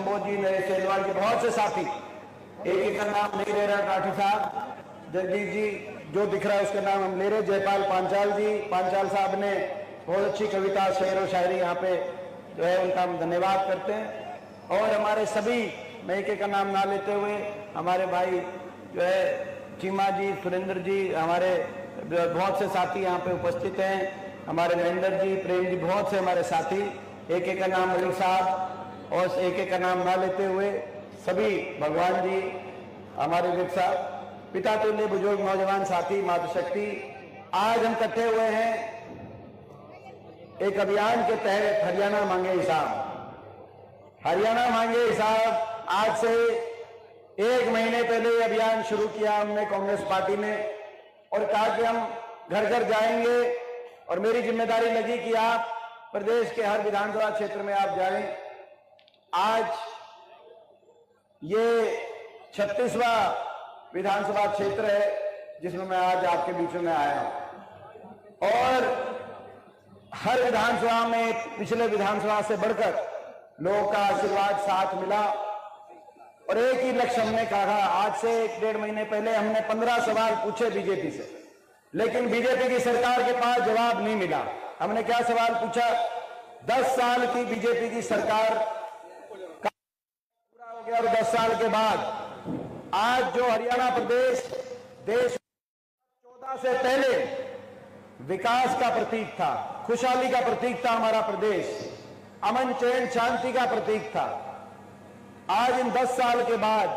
कंबोज जी, Naresh cell wall जी, बहुत से साथी, एक एक का नाम नहीं ले रहे, राठी साहब, जगदीश जी, जो दिख रहा है उसका नाम हम ले रहे, जयपाल पांचाल जी, पांचाल साहब ने बहुत अच्छी कविता, शेर और शायरी यहाँ पे जो है उनका हम धन्यवाद करते हैं। और हमारे सभी, मैं एक एक का नाम ना लेते हुए, हमारे भाई जो है चीमा जी, सुरेंद्र जी, हमारे बहुत से साथी यहाँ पे उपस्थित हैं, हमारे महेंद्र जी, प्रेम जी, बहुत से हमारे साथी, एक एक का नाम मलिक साहब और एक एक का नाम ना लेते हुए सभी, भगवान जी, हमारे विवेक साहब, पिता तुल्य बुजुर्ग नौजवान साथी, मातृशक्ति, आज हम इकट्ठे हुए हैं एक अभियान के तहत हरियाणा मांगे हिसाब। हरियाणा मांगे हिसाब आज से 1 महीने पहले ये अभियान शुरू किया हमने कांग्रेस पार्टी ने, और कहा कि हम घर घर जाएंगे, और मेरी जिम्मेदारी लगी कि आप प्रदेश के हर विधानसभा क्षेत्र में आप जाएं। आज ये 36वां विधानसभा क्षेत्र है जिसमें मैं आज आपके बीच में आया हूं, और हर विधानसभा में पिछले विधानसभा से बढ़कर लोगों का आशीर्वाद साथ मिला, और एक ही लक्ष्य हमने कहा। आज से 1-1.5 महीने पहले हमने 15 सवाल पूछे बीजेपी से, लेकिन बीजेपी की सरकार के पास जवाब नहीं मिला। हमने क्या सवाल पूछा? 10 साल की बीजेपी की सरकार का पूरा हो गया, और 10 साल के बाद आज जो हरियाणा प्रदेश देश 14 से पहले विकास का प्रतीक था, खुशहाली का प्रतीक था, हमारा प्रदेश अमन चैन शांति का प्रतीक था, आज इन 10 साल के बाद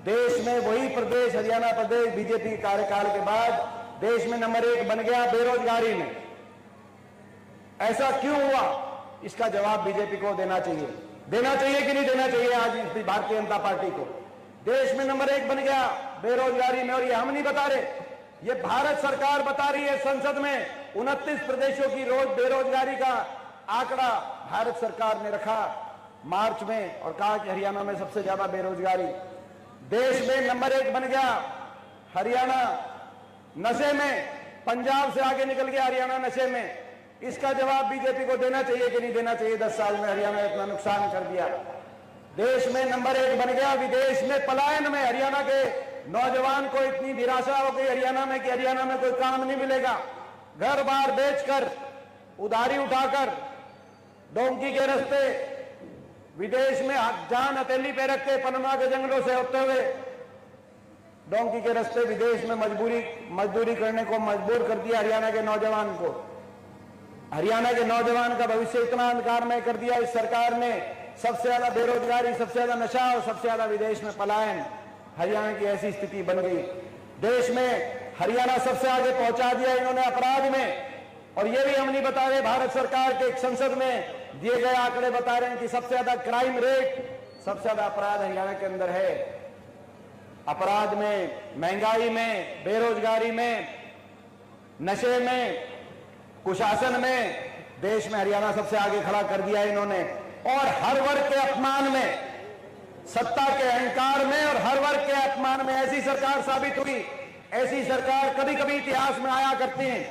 देश में वही प्रदेश, हरियाणा प्रदेश बीजेपी कार्यकाल के बाद देश में नंबर 1 बन गया बेरोजगारी में। ऐसा क्यों हुआ? इसका जवाब बीजेपी को देना चाहिए। देना चाहिए कि नहीं देना चाहिए? आज इस भारतीय जनता पार्टी को देश में नंबर 1 बन गया बेरोजगारी में, और ये हम नहीं बता रहे, ये भारत सरकार बता रही है। संसद में 29 प्रदेशों की रोज बेरोजगारी का आंकड़ा भारत सरकार ने रखा मार्च में, और कहा कि हरियाणा में सबसे ज्यादा बेरोजगारी। देश में नंबर 1 बन गया हरियाणा नशे में, पंजाब से आगे निकल गया हरियाणा नशे में। इसका जवाब बीजेपी को देना चाहिए कि नहीं देना चाहिए? 10 साल में हरियाणा ने इतना नुकसान कर दिया। देश में नंबर 1 बन गया विदेश में पलायन में। हरियाणा के नौजवान को इतनी निराशा हो गई हरियाणा में कि हरियाणा में कोई काम नहीं मिलेगा, घर बार बेचकर, उधारी उठाकर, डोंकी के रास्ते विदेश में जान हथेली पे रख के पनमा के जंगलों से होते हुए डोंकी के रास्ते विदेश में मजदूरी करने को मजबूर कर दिया हरियाणा के नौजवान को। हरियाणा के नौजवान का भविष्य इतना अंधकारमय कर दिया इस सरकार ने। सबसे ज्यादा बेरोजगारी, सबसे ज्यादा नशा और सबसे ज्यादा विदेश में पलायन, हरियाणा की ऐसी स्थिति बन गई। देश में हरियाणा सबसे आगे पहुंचा दिया इन्होंने अपराध में, और ये भी हम नहीं बता रहे, भारत सरकार के संसद में दिए गए आंकड़े बता रहे हैं कि सबसे ज्यादा क्राइम रेट, सबसे ज्यादा अपराध हरियाणा के अंदर है। अपराध में, महंगाई में, बेरोजगारी में, नशे में, कुशासन में देश में हरियाणा सबसे आगे खड़ा कर दिया इन्होंने। और हर वर्ग के अपमान में, सत्ता के अहंकार में और हर वर्ग के अपमान में ऐसी सरकार साबित हुई। ऐसी सरकार कभी कभी इतिहास में आया करती है।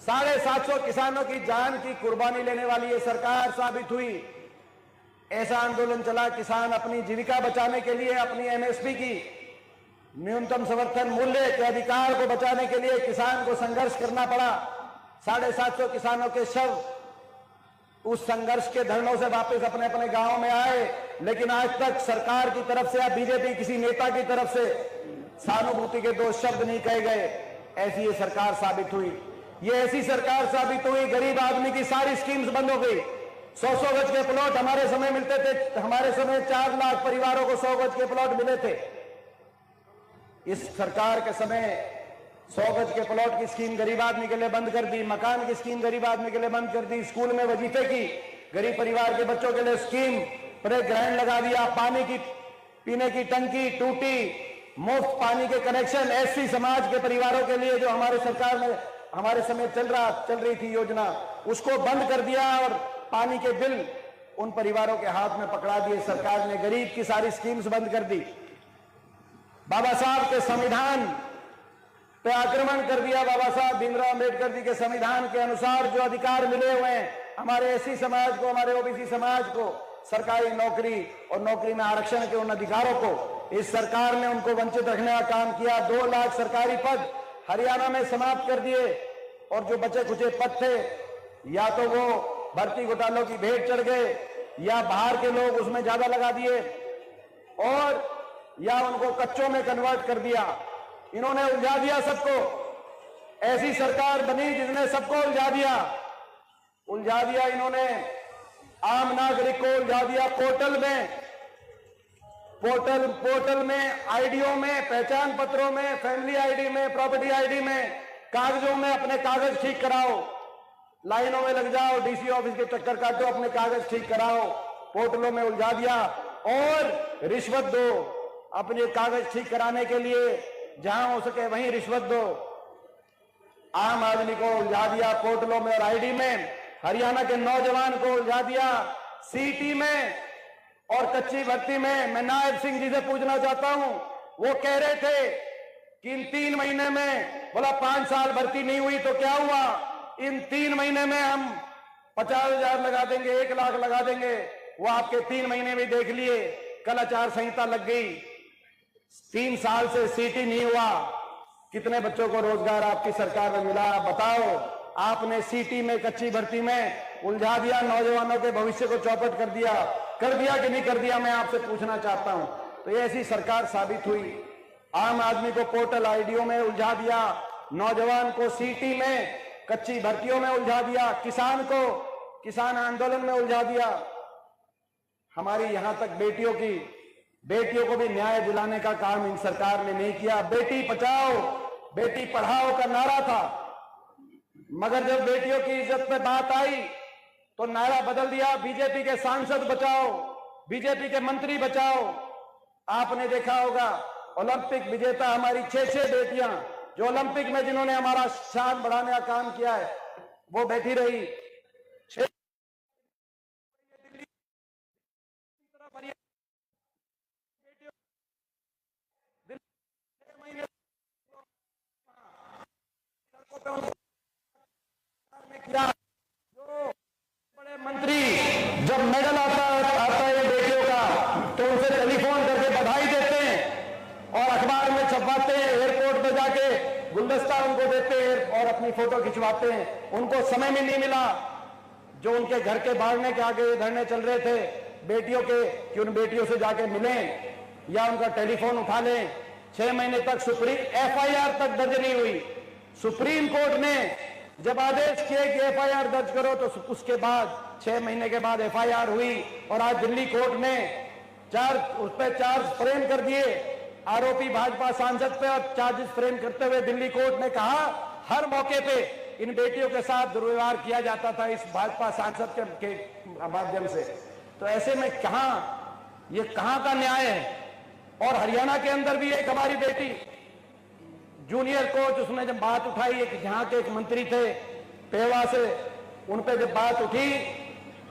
750 किसानों की जान की कुर्बानी लेने वाली ये सरकार साबित हुई। ऐसा आंदोलन चला, किसान अपनी जीविका बचाने के लिए, अपनी एमएसपी की न्यूनतम समर्थन मूल्य के अधिकार को बचाने के लिए किसान को संघर्ष करना पड़ा। 750 किसानों के शव उस संघर्ष के धरनों से वापस अपने अपने गांव में आए, लेकिन आज तक सरकार की तरफ से या बीजेपी किसी नेता की तरफ से सहानुभूति के 2 शब्द नहीं कहे गए। ऐसी ये सरकार साबित हुई। ये ऐसी सरकार साबित हुई, गरीब आदमी की सारी स्कीम्स बंद हो गई। 100 गज के प्लॉट हमारे समय मिलते थे, हमारे समय 4 लाख परिवारों को 100 गज के प्लॉट मिले थे। इस सरकार के समय 100 गज के प्लॉट की स्कीम गरीब आदमी के लिए बंद कर दी, मकान की स्कीम गरीब आदमी के लिए बंद कर दी, स्कूल में वजीफे की गरीब परिवार के बच्चों के लिए स्कीम पर ग्रहण लगा दिया, पानी की पीने की टंकी टूटी, मुफ्त पानी के कनेक्शन एससी समाज के परिवारों के लिए जो हमारे सरकार में हमारे समय चल रही थी योजना, उसको बंद कर दिया और पानी के बिल उन परिवारों के हाथ में पकड़ा दिए सरकार ने। गरीब की सारी स्कीम्स बंद कर दी। बाबा साहब के संविधान पे आक्रमण कर दिया। बाबा साहब भीमराव अंबेडकर जी के संविधान के अनुसार जो अधिकार मिले हुए हैं हमारे एससी समाज को, हमारे ओबीसी समाज को, सरकारी नौकरी और नौकरी में आरक्षण के उन अधिकारों को इस सरकार ने उनको वंचित रखने का काम किया। 2 लाख सरकारी पद हरियाणा में समाप्त कर दिए और जो बचे कुचे पद थे या तो वो भर्ती घोटालों की भेंट चढ़ गए या बाहर के लोग उसमें ज्यादा लगा दिए और या उनको कच्चों में कन्वर्ट कर दिया। इन्होंने उलझा दिया सबको। ऐसी सरकार बनी जिसने सबको उलझा दिया इन्होंने। आम नागरिक को उलझा दिया पोर्टल में, आईडियों में, पहचान पत्रों में, फैमिली आईडी में, प्रॉपर्टी आईडी में, कागजों में अपने कागज ठीक कराओ, लाइनों में लग जाओ, डीसी ऑफिस के चक्कर काटो, अपने कागज ठीक कराओ, पोर्टलों में उलझा दिया और रिश्वत दो। अपने कागज ठीक कराने के लिए जहां हो सके वहीं रिश्वत दो। आम आदमी को उलझा दिया पोर्टलों में और आईडी में। हरियाणा के नौजवान को उलझा दिया सीटी में और कच्ची भर्ती में। मैं नायब सिंह जी से पूछना चाहता हूं, वो कह रहे थे कि इन 3 महीने में, बोला 5 साल भर्ती नहीं हुई तो क्या हुआ, इन 3 महीने में हम 50,000 लगा देंगे, 1 लाख लगा देंगे। वो आपके 3 महीने में देख लिए, कल आचार संहिता लग गई। 3 साल से सीटी नहीं हुआ। कितने बच्चों को रोजगार आपकी सरकार में मिला बताओ। आपने सीटी में, कच्ची भर्ती में उलझा दिया, नौजवानों के भविष्य को चौपट कर दिया कि नहीं कर दिया, मैं आपसे पूछना चाहता हूं। तो ये ऐसी सरकार साबित हुई। आम आदमी को पोर्टल आईडियों में उलझा दिया, नौजवान को सीटी में, कच्ची भर्तियों में उलझा दिया, किसान को किसान आंदोलन में उलझा दिया। हमारी यहां तक बेटियों को भी न्याय दिलाने का काम इन सरकार ने नहीं किया। बेटी बचाओ बेटी पढ़ाओ का नारा था, मगर जब बेटियों की इज्जत पे बात आई तो नारा बदल दिया, बीजेपी के सांसद बचाओ, बीजेपी के मंत्री बचाओ। आपने देखा होगा ओलंपिक विजेता हमारी 6 बेटियां जो ओलंपिक में जिन्होंने हमारा शान बढ़ाने का काम किया है, वो बैठी रही। 6 जो बड़े मंत्री जब मेडल आता है बेटियों का तो उनसे टेलीफोन करके बधाई देते हैं और अखबार में छपवाते हैं, एयरपोर्ट पे जाके गुलदस्ता उनको देते हैं और अपनी फोटो खिंचवाते हैं। उनको समय में नहीं मिला जो उनके घर के बाढ़ने के आगे धरने चल रहे थे बेटियों के, कि उन बेटियों से जाके मिलें या उनका टेलीफोन उठा लें। 6 महीने तक FIR तक दर्ज नहीं हुई। सुप्रीम कोर्ट ने जब आदेश किए कि FIR दर्ज करो तो उसके बाद 6 महीने के बाद FIR हुई और आज दिल्ली कोर्ट ने उस पर चार्ज फ्रेम कर दिए। आरोपी भाजपा सांसद पे और चार्जेस फ्रेम करते हुए दिल्ली कोर्ट ने कहा हर मौके पे इन बेटियों के साथ दुर्व्यवहार किया जाता था इस भाजपा सांसद के माध्यम से। तो ऐसे में ये कहां का न्याय है। और हरियाणा के अंदर भी एक हमारी बेटी जूनियर कोच, उसने जब बात उठाई, एक यहाँ के एक मंत्री थे पेवा से, उन पे जब बात उठी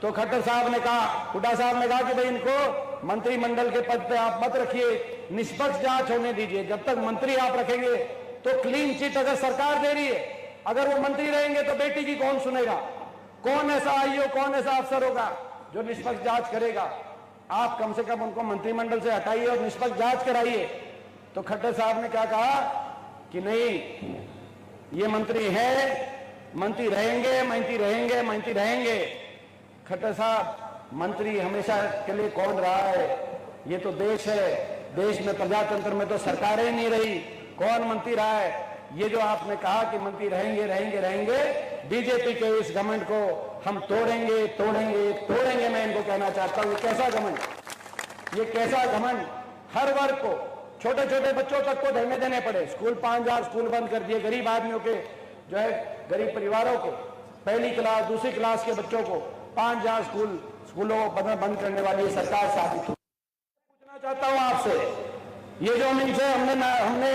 तो खट्टर साहब ने कहा, हुड्डा साहब ने कहा कि भाई इनको मंत्रिमंडल के पद पे आप मत रखिए, निष्पक्ष जांच होने दीजिए। जब तक मंत्री आप रखेंगे तो क्लीन चिट अगर सरकार दे रही है, अगर वो मंत्री रहेंगे तो बेटी की कौन सुनेगा? कौन ऐसा आईओ, कौन ऐसा अफसर होगा जो निष्पक्ष जांच करेगा? आप कम से कम उनको मंत्रिमंडल से हटाइए और निष्पक्ष जांच कराइए। तो खट्टर साहब ने क्या कहा कि नहीं, ये मंत्री है, मंत्री रहेंगे। खट्टर साहब, मंत्री हमेशा के लिए कौन रहा है? ये तो देश है, देश में प्रजातंत्र में तो सरकारें नहीं रही, कौन मंत्री रहा है? ये जो आपने कहा कि मंत्री रहेंगे, बीजेपी के इस घमंड को हम तोड़ेंगे। मैं इनको कहना चाहता हूं, ये कैसा घमंड। हर वर्ग को, छोटे छोटे बच्चों तक को धरने देने पड़े। स्कूल 5,000 स्कूल बंद कर दिए। गरीब आदमियों के जो है, गरीब परिवारों को, पहली क्लास दूसरी क्लास के बच्चों को 5,000 स्कूलों को बंद करने वाली सरकार साबित हुई। पूछना चाहता हूं आपसे, ये जो हमने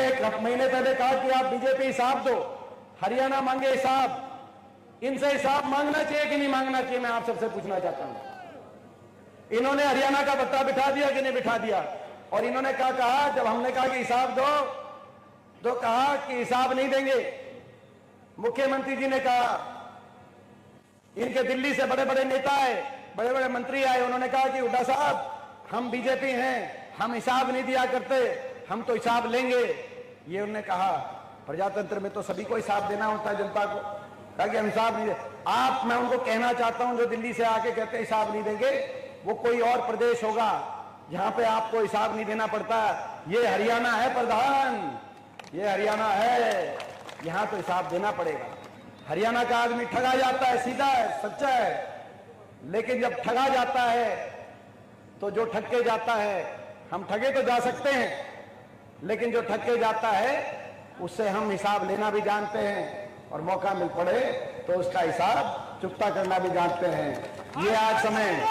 1 महीने पहले कहा कि आप बीजेपी हिसाब दो, हरियाणा मांगे हिसाब, इनसे हिसाब मांगना चाहिए कि नहीं मांगना चाहिए? मैं आप सबसे पूछना चाहता हूं। इन्होंने हरियाणा का बट्टा बिठा दिया कि नहीं बिठा दिया? और इन्होंने क्या कहा जब हमने कहा कि हिसाब दो, तो कहा कि हिसाब नहीं देंगे। मुख्यमंत्री जी ने कहा, इनके दिल्ली से बड़े बड़े नेता है, बड़े बड़े मंत्री आए, उन्होंने कहा कि हुड्डा साहब हम बीजेपी हैं, हम हिसाब नहीं दिया करते, हम तो हिसाब लेंगे। ये उन्होंने कहा प्रजातंत्र में तो सभी को हिसाब देना होता है, जनता को, कहा कि हम हिसाब नहीं दे। आप, मैं उनको कहना चाहता हूं जो दिल्ली से आके कहते हैं हिसाब नहीं देंगे, वो कोई और प्रदेश होगा जहां पे आपको हिसाब नहीं देना पड़ता। ये हरियाणा है प्रधान, ये हरियाणा है, यहां तो हिसाब देना पड़ेगा। हरियाणा का आदमी ठगा जाता है, सीधा है, सच्चा है, लेकिन जब ठगा जाता है तो जो ठग के जाता है, हम ठगे तो जा सकते हैं, लेकिन जो ठग के जाता है उससे हम हिसाब लेना भी जानते हैं, और मौका मिल पड़े तो उसका हिसाब चुकता करना भी जानते हैं। ये आज समय,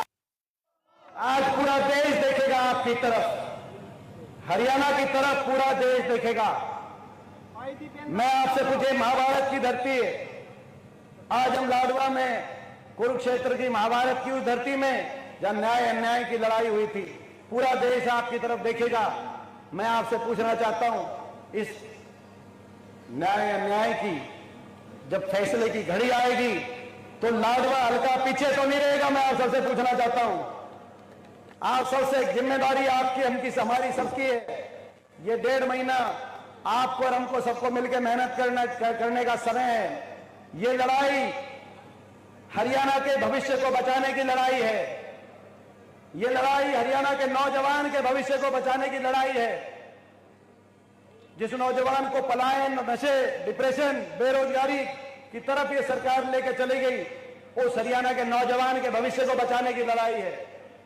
आज पूरा देश देखेगा आपकी तरफ, हरियाणा की तरफ पूरा देश देखेगा। मैं आपसे पूछे, महाभारत की धरती है, आज हम लाडवा में कुरुक्षेत्र की, महाभारत की उस धरती में जहां न्याय अन्याय की लड़ाई हुई थी, पूरा देश आपकी तरफ देखेगा। मैं आपसे पूछना चाहता हूं, इस न्याय अन्याय की जब फैसले की घड़ी आएगी तो लाडवा हल्का पीछे तो नहीं रहेगा। मैं आप सबसे पूछना चाहता हूं, आप सबसे जिम्मेदारी आपकी, हमकी, हमारी सबकी है। ये 1.5 महीना आपको और हमको सबको मिलकर मेहनत करने का समय है। ये लड़ाई हरियाणा के भविष्य को बचाने की लड़ाई है। ये लड़ाई हरियाणा के नौजवान के भविष्य को बचाने की लड़ाई है। जिस नौजवान को पलायन, नशे, डिप्रेशन, बेरोजगारी की तरफ ये सरकार लेकर चली गई, उस हरियाणा के नौजवान के भविष्य को बचाने की लड़ाई है।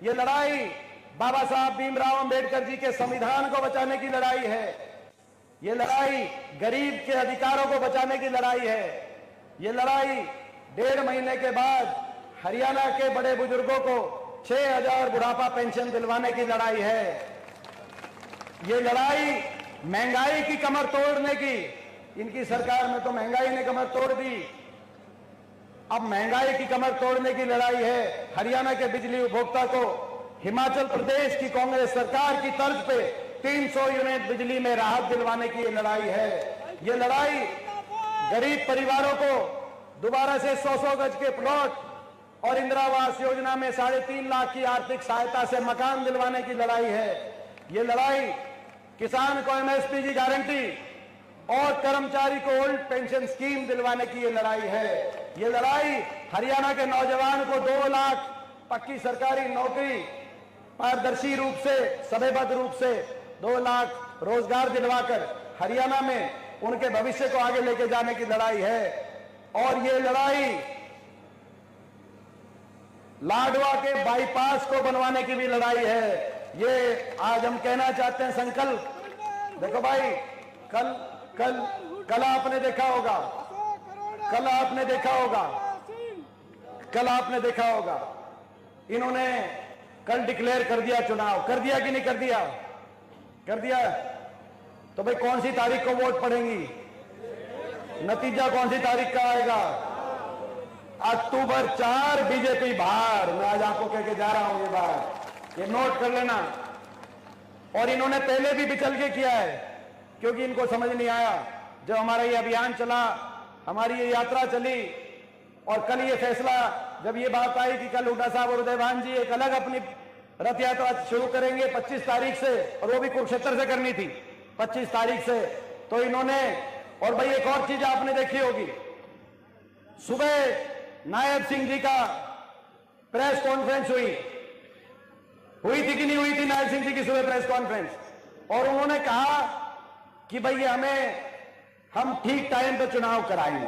ये लड़ाई बाबा साहब भीमराव अंबेडकर जी के संविधान को बचाने की लड़ाई है। ये लड़ाई गरीब के अधिकारों को बचाने की लड़ाई है। ये लड़ाई 1.5 महीने के बाद हरियाणा के बड़े बुजुर्गों को 6,000 बुढ़ापा पेंशन दिलवाने की लड़ाई है। ये लड़ाई महंगाई की कमर तोड़ने की, इनकी सरकार में तो महंगाई ने कमर तोड़ दी, अब महंगाई की कमर तोड़ने की लड़ाई है। हरियाणा के बिजली उपभोक्ता को हिमाचल प्रदेश की कांग्रेस सरकार की तर्ज पे 300 यूनिट बिजली में राहत दिलवाने की ये लड़ाई है। ये लड़ाई गरीब परिवारों को दोबारा से 100-100 गज के प्लॉट और इंदिरा आवास योजना में 3.5 लाख की आर्थिक सहायता से मकान दिलवाने की लड़ाई है। ये लड़ाई किसान को एमएसपी की गारंटी और कर्मचारी को ओल्ड पेंशन स्कीम दिलवाने की ये लड़ाई है। ये लड़ाई हरियाणा के नौजवान को 2 लाख पक्की सरकारी नौकरी, पारदर्शी रूप से, समयबद्ध रूप से 2 लाख रोजगार दिलवाकर हरियाणा में उनके भविष्य को आगे लेके जाने की लड़ाई है। और ये लड़ाई लाडवा के बाईपास को बनवाने की भी लड़ाई है। ये आज हम कहना चाहते हैं संकल्प। देखो भाई, कल आपने देखा होगा, कल आपने देखा होगा इन्होंने कल डिक्लेयर कर दिया चुनाव, कर दिया कि नहीं कर दिया? कर दिया। तो भाई कौन सी तारीख को वोट पड़ेंगी? नतीजा कौन सी तारीख का आएगा? अक्टूबर 4 बीजेपी बाहर। मैं आज आपको कह के जा रहा हूं, ये बात ये नोट कर लेना। और इन्होंने पहले भी बिचल के किया है, क्योंकि इनको समझ नहीं आया। जब हमारा ये अभियान चला, हमारी ये यात्रा चली, और कल ये फैसला, जब ये बात आई कि कल हुड्डा साहब और उदयभान जी एक अलग अपनी रथ यात्रा शुरू करेंगे 25 तारीख से, और वो भी कुरुक्षेत्र से करनी थी 25 तारीख से, तो इन्होंने, और भाई एक और चीज आपने देखी होगी, सुबह नायब सिंह जी का प्रेस कॉन्फ्रेंस हुई थी कि नहीं हुई थी? नायब सिंह जी की सुबह प्रेस कॉन्फ्रेंस, और उन्होंने कहा कि भाई हम ठीक टाइम पे चुनाव कराएंगे,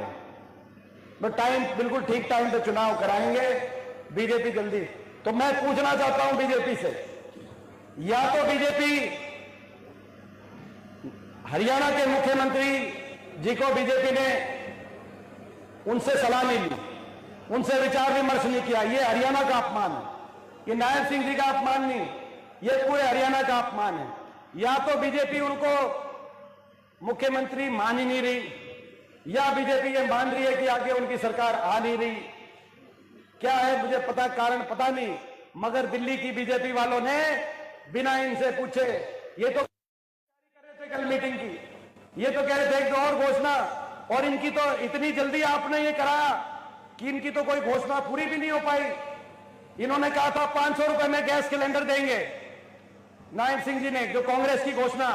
बिल्कुल ठीक टाइम पे चुनाव कराएंगे बीजेपी जल्दी। तो मैं पूछना चाहता हूं बीजेपी से, या तो बीजेपी हरियाणा के मुख्यमंत्री जी को बीजेपी ने उनसे सलाह नहीं ली, उनसे विचार विमर्श नहीं किया, ये हरियाणा का अपमान है, ये नायब सिंह जी का अपमान नहीं, ये पूरे हरियाणा का अपमान है। या तो बीजेपी उनको मुख्यमंत्री मान ही नहीं रही, या बीजेपी ये मान रही है कि आगे उनकी सरकार आ नहीं रही। क्या है मुझे कारण पता नहीं, मगर दिल्ली की बीजेपी वालों ने बिना इनसे पूछे, ये तो कर रहे थे कल मीटिंग की, ये तो कह रहे थे एक और घोषणा, और इनकी तो इतनी जल्दी आपने ये कराया कि इनकी तो कोई घोषणा पूरी भी नहीं हो पाई। इन्होंने कहा था 500 रुपए में गैस सिलेंडर देंगे, नायब सिंह जी ने, जो कांग्रेस की घोषणा,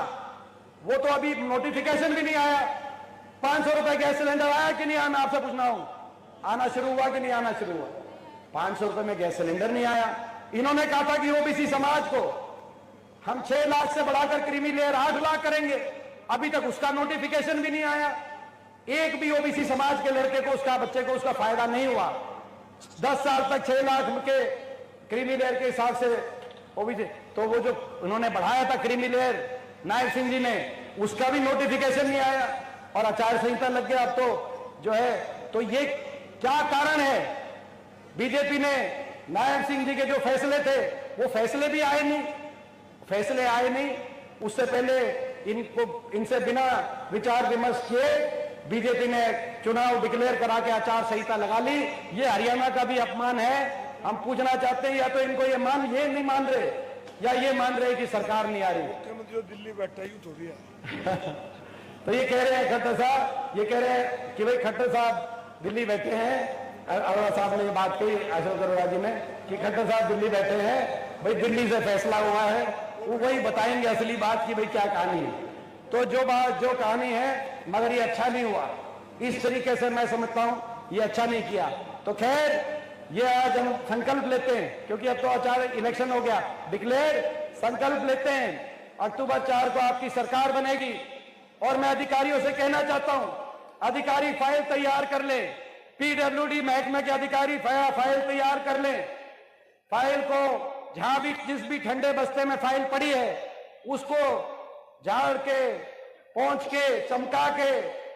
वो तो अभी नोटिफिकेशन भी नहीं आया। 500 रुपए गैस सिलेंडर आया कि नहीं आया, मैं आपसे पूछना हूं, आना शुरू हुआ कि नहीं आना शुरू हुआ? 500 रुपए में गैस सिलेंडर नहीं आया। इन्होंने कहा था कि ओबीसी समाज को हम 6 लाख से बढ़ाकर क्रीमी लेयर 8 लाख करेंगे, अभी तक उसका नोटिफिकेशन भी नहीं आया। एक भी ओबीसी समाज के लड़के को, उसका बच्चे को उसका फायदा नहीं हुआ। 10 साल तक 6 लाख के क्रीमी लेयर के हिसाब से ओबीसी, तो वो जो उन्होंने बढ़ाया था क्रीमी लेयर नायब सिंह जी ने, उसका भी नोटिफिकेशन नहीं आया और आचार संहिता लग गया अब तो जो है। तो ये क्या कारण है? बीजेपी ने नायब सिंह जी के जो फैसले थे वो फैसले भी आए नहीं, फैसले आए नहीं। उससे पहले इनसे बिना विचार विमर्श किए बीजेपी ने चुनाव डिक्लेयर करा के आचार संहिता लगा ली। ये हरियाणा का भी अपमान है। हम पूछना चाहते हैं, या तो इनको ये नहीं मान रहे, या ये मान रहे कि सरकार नहीं आ रही। मुख्यमंत्री जो दिल्ली बैठा ही थोड़ी है। तो ये कह रहे हैं खट्टर साहब, ये कह रहे हैं कि भाई खट्टर साहब दिल्ली बैठे हैं। अरोड़ा साहब ने ये बात कही, अशोक अरोड़ा जी ने, कि खट्टर साहब दिल्ली बैठे हैं, भाई दिल्ली से फैसला हुआ है, वो वही बताएंगे असली बात की भाई क्या कहानी है। तो जो कहानी है, मगर ये अच्छा नहीं हुआ। इस तरीके से मैं समझता हूं ये अच्छा नहीं किया। तो खैर, ये आज हम संकल्प लेते हैं, क्योंकि अब तो आचार इलेक्शन हो गया, डिक्लेयर संकल्प लेते हैं, अक्टूबर 4 को आपकी सरकार बनेगी। और मैं अधिकारियों से कहना चाहता हूं, अधिकारी फाइल तैयार कर ले, पीडब्ल्यूडी महकमे के अधिकारी फाइल तैयार कर ले। फाइल को जहां भी, जिस भी ठंडे बस्ते में फाइल पड़ी है, उसको झाड़ के, पहुंच के, चमका के,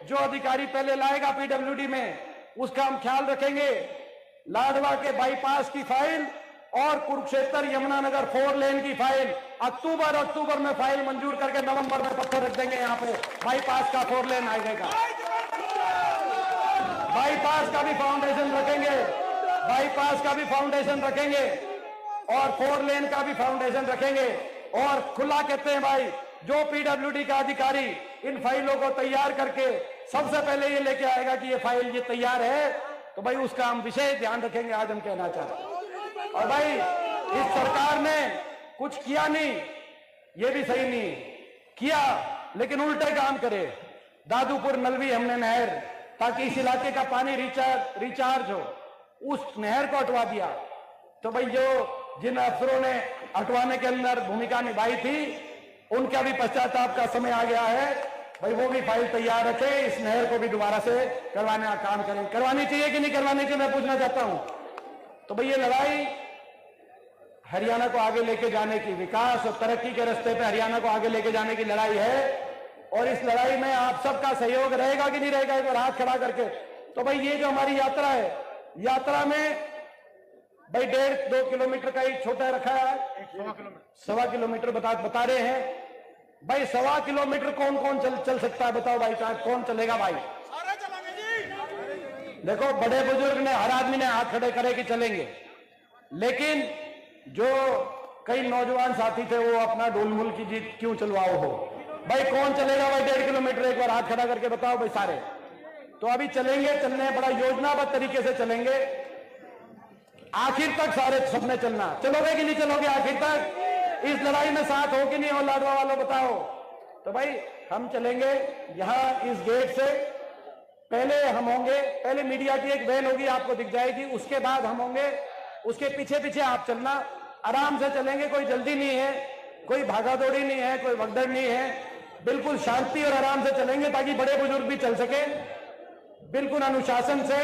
जो अधिकारी पहले लाएगा पीडब्ल्यूडी में, उसका हम ख्याल रखेंगे। लाडवा के बाईपास की फाइल और कुरुक्षेत्र यमुनानगर 4 लेन की फाइल अक्टूबर में फाइल मंजूर करके नवंबर में पत्थर रख देंगे। यहाँ पे बाईपास का 4 लेन आएगा, बाईपास का भी फाउंडेशन रखेंगे, बाईपास का भी फाउंडेशन रखेंगे और 4 लेन का भी फाउंडेशन रखेंगे। और खुला कहते हैं भाई, जो पीडब्ल्यूडी का अधिकारी इन फाइलों को तैयार करके सबसे पहले ये लेके आएगा कि ये फाइल ये तैयार है, तो भाई उसका हम विशेष ध्यान रखेंगे। आज हम कहना चाहते हैं। और भाई, इस सरकार ने कुछ किया नहीं, ये भी सही नहीं किया, लेकिन उल्टे काम करे। दादूपुर नलवी हमने नहर, ताकि इस इलाके का पानी रिचार्ज हो, उस नहर को हटवा दिया। तो भाई जिन अफसरों ने हटवाने के अंदर भूमिका निभाई थी, उनका भी पश्चाताप का समय आ गया है। भाई वो भी फाइल तैयार रखे, इस नहर को भी दोबारा से करवाने का काम करें। करवानी चाहिए कि नहीं करवानी चाहिए, मैं पूछना चाहता हूं। तो भाई ये लड़ाई हरियाणा को आगे लेके जाने की, विकास और तरक्की के रास्ते पे हरियाणा को आगे लेके जाने की लड़ाई है। और इस लड़ाई में आप सबका सहयोग रहेगा कि नहीं रहेगा, एक बार हाथ खड़ा करके। तो भाई ये जो हमारी यात्रा है, यात्रा में भाई 1.5-2 किलोमीटर का ही छोटा रखा है, 1.25 किलोमीटर बता रहे हैं। भाई 1.25 किलोमीटर कौन कौन चल सकता है, बताओ भाई, कौन चलेगा भाई? सारे चलेंगे जी। देखो, बड़े बुजुर्ग ने, हर आदमी ने हाथ खड़े करे कि चलेंगे, लेकिन जो कई नौजवान साथी थे वो अपना ढोल की जीत क्यों चलवाओ हो? भाई कौन चलेगा भाई 1.5 किलोमीटर, एक बार हाथ खड़ा करके बताओ भाई सारे। तो अभी चलेंगे, चलने बड़ा योजनाबद्ध तरीके से चलेंगे, आखिर तक सारे सबने चलना। चलोगे कि नहीं चलोगे आखिर तक? इस लड़ाई में साथ हो कि नहीं हो, लाडवा वालों बताओ। तो भाई हम चलेंगे यहां इस गेट से, पहले हम होंगे, पहले मीडिया की एक वैन होगी आपको दिख जाएगी, उसके बाद हम होंगे, उसके पीछे पीछे आप चलना। आराम से चलेंगे, कोई जल्दी नहीं है, कोई भागा दौड़ी नहीं है, कोई भगदड़ नहीं है, बिल्कुल शांति और आराम से चलेंगे, ताकि बड़े बुजुर्ग भी चल सके। बिल्कुल अनुशासन से,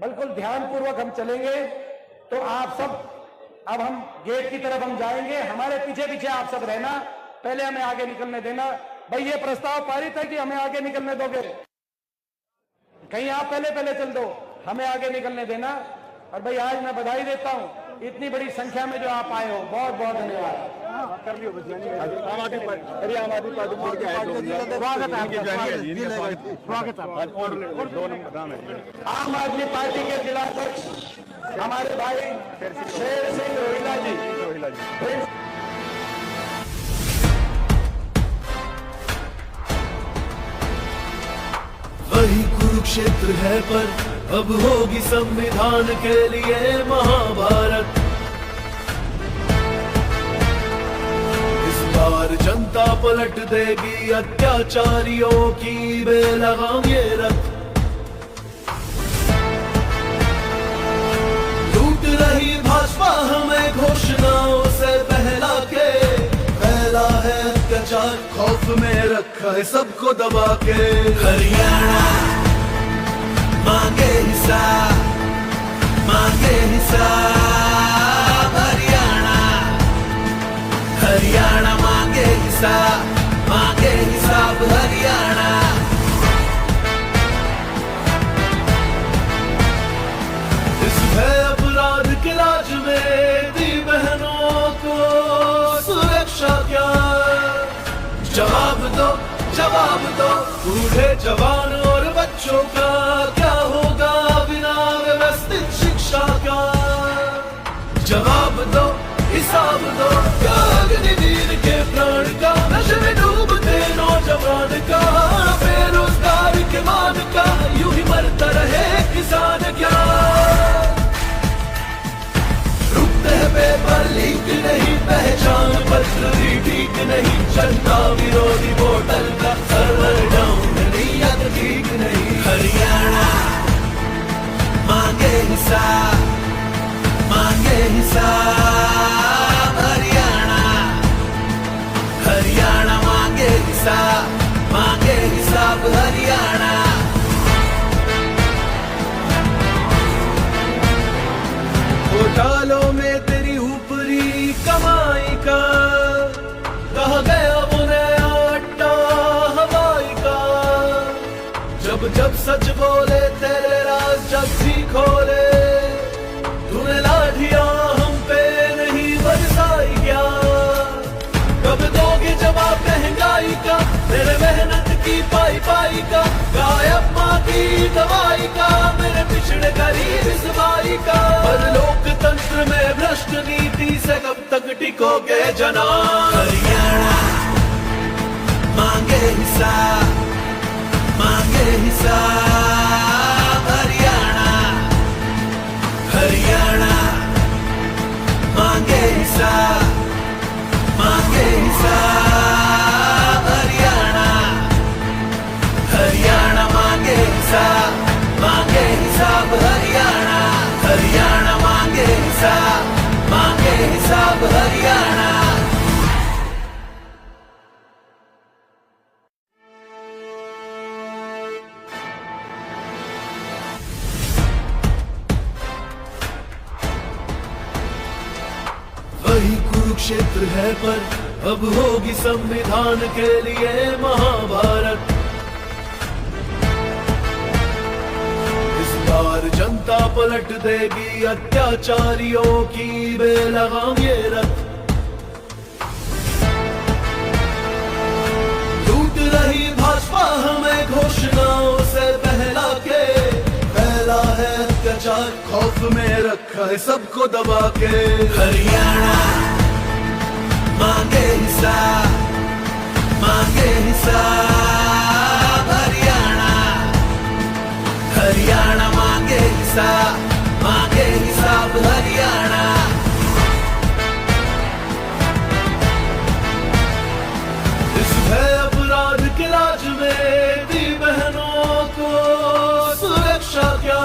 बिल्कुल ध्यानपूर्वक हम चलेंगे। तो आप सब, अब हम गेट की तरफ हम जाएंगे, हमारे पीछे पीछे आप सब रहना, पहले हमें आगे निकलने देना। भाई ये प्रस्ताव पारित है कि हमें आगे निकलने दोगे? कहीं आप पहले चल दो, हमें आगे निकलने देना। और भाई आज मैं बधाई देता हूं इतनी बड़ी संख्या में जो आप आए हो, बहुत बहुत धन्यवाद। कर लियो आम आदमी पार्टी आम आदमी पार्टी के जिलाध्यक्ष हमारे भाई शेर सिंह रोहिला जी। वही कुरुक्षेत्र है, पर अब होगी संविधान के लिए महाभारत। बार जनता पलट देगी अत्याचारियों की बेलगाम ये रथ। लूट रही भाजपा हमें घोषणाओं से बहला के, फैला है अत्याचार खौफ में रखा है सबको दबा के। हरियाणा मांगे हिसाब, मांगे हिसाब, हरियाणा, हरियाणा मांगे हिसाब, मांगे हिसाब हरियाणा। इस भय अपराध के लाज में दी बहनों को सुरक्षा क्या? जवाब दो, जवाब दो, बूढ़े जवान और बच्चों का क्या होगा बिना व्यवस्थित शिक्षा का? जवाब दो, हिसाब दो, क्या अग्निवीर के प्राण का? नशे में डूबते नौजवान का, बेरोजगार के मान का, यूं ही मरता रहे किसान क्या? रुकते हैं पेपर लीक नहीं, पहचान पत्र भी ठीक नहीं, जनता विरोधी वोटर का सर्वर डाउन नीयत ठीक नहीं। हरियाणा मांगे हिसाब, मांगे हिसाब, हरियाणा, हरियाणा मांगे हिसाब, मांगे हिसाब हरियाणा। घोटालों में तेरी ऊपरी कमाई का, कहा गया वो नया अड्डा हवाई का। जब जब सच बोले तेरे राज जग भी खोले, तूने लाठियां हम पे नहीं बरसाई क्या? कब दोगे जवाब महंगाई का, मेरे मेहनत की पाई पाई का? गायब माँ की दवाई का, मेरे पिछड़े गरीब इस बाई का? पर लोकतंत्र में भ्रष्ट नीति से कब तक टिकोगे जना? हरियाणा मांगे हिसाब, मांगे हिसाब, हरियाणा, हरियाणा मांगे हिसाब, मांगे हिसाब, हरियाणा, हरियाणा मांगे हिसाब, मांगे हिसाब हरियाणा, हरियाणा मांगे हिसाब, मांगे हिसाब हरियाणा। वही कुरुक्षेत्र है पर अब होगी संविधान के लिए महाभारत। इस बार जनता पलट देगी अत्याचारियों की बेलगाम ये रथ। लूट रही भाजपा हमें घोषणाओं से बहला के, फैला है अत्याचार खौफ में रखा है सबको दबा के। हरियाणा मांगे हिसाब, मांगे हिसाब, हरियाणा, हरियाणा मांगे हिसाब, मांगे हिसाब हरियाणा। इस भय अपराध के लाज में दी बहनों को सुरक्षा क्या?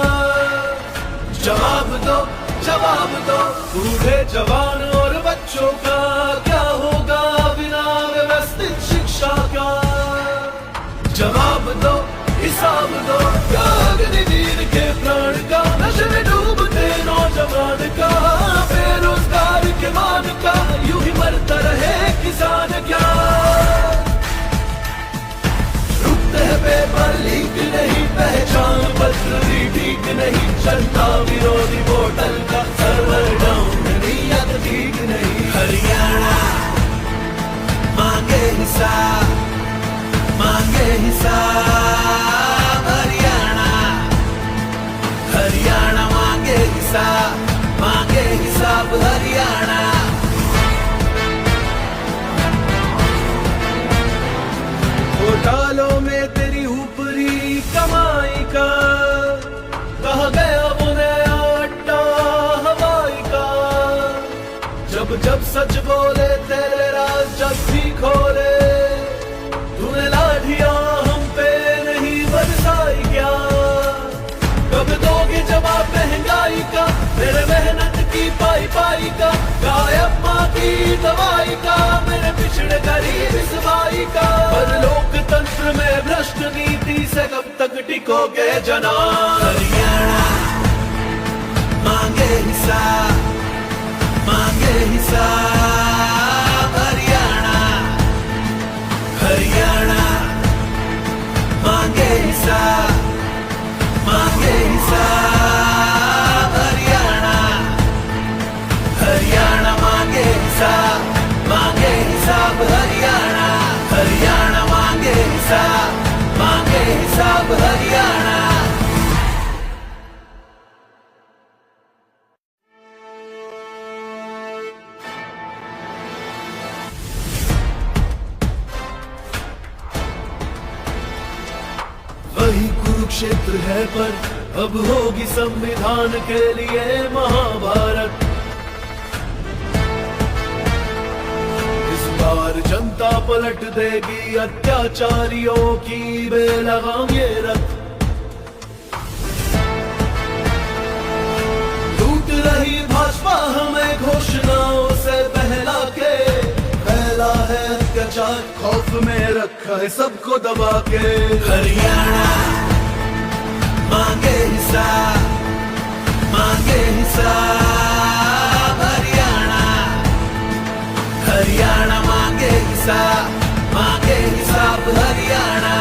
जवाब दो, जवाब दो, बूढ़े जवान और बच्चों का क्या होगा बिना व्यवस्थित शिक्षा का? जवाब दो, हिसाब दो, क्या अग्निवीर के प्राण का? नशे में डूबते नौजवान का, बेरोजगार के मान का, यूं ही मरता रहे किसान क्या? रुकते हैं पेपर लीक नहीं, पहचान पत्र भी ठीक नहीं, जनता विरोधी वोटर का सर्वर डाउन नीयत ठीक नहीं। हरियाणा मांगे हिसाब, मांगे हिसाब, हरियाणा, हरियाणा मांगे हिसाब, मांगे हिसाब हरियाणा। घोटालों में तेरी ऊपरी कमाई का, कहा गया वो नया अड्डा हवाई का। जब जब सच बोले तेरे राज जग भी पाई पाई का, गायब माँ की दवाई का, मेरे पिछड़े गरीब इस भाई का। पर लोकतंत्र में भ्रष्ट नीति से कब तक टिकोगे जनाब? हरियाणा मांगे हिसाब, मांगे हिसाब। हरियाणा, हरियाणा मांगे हिसाब, मांगे हिसाब। हरियाणा, हरियाणा मांगे हिसाब, मांगे हिसाब। हरियाणा, हरियाणा मांगे हिसाब, मांगे हिसाब। हरियाणा। वही कुरुक्षेत्र है पर अब होगी संविधान के लिए महाभारत। इस बार जनता पलट देगी अत्याचारियों की बेलगाम ये रथ। लूट रही भाजपा हमें घोषणाओं से बहला के, फैला है अत्याचार खौफ में रखा है सबको दबा के। हरियाणा मांगे हिसाब, मांगे हिसाब। हरियाणा, हरियाणा मांगे हिसाब, मांगे हिसाब। हरियाणा,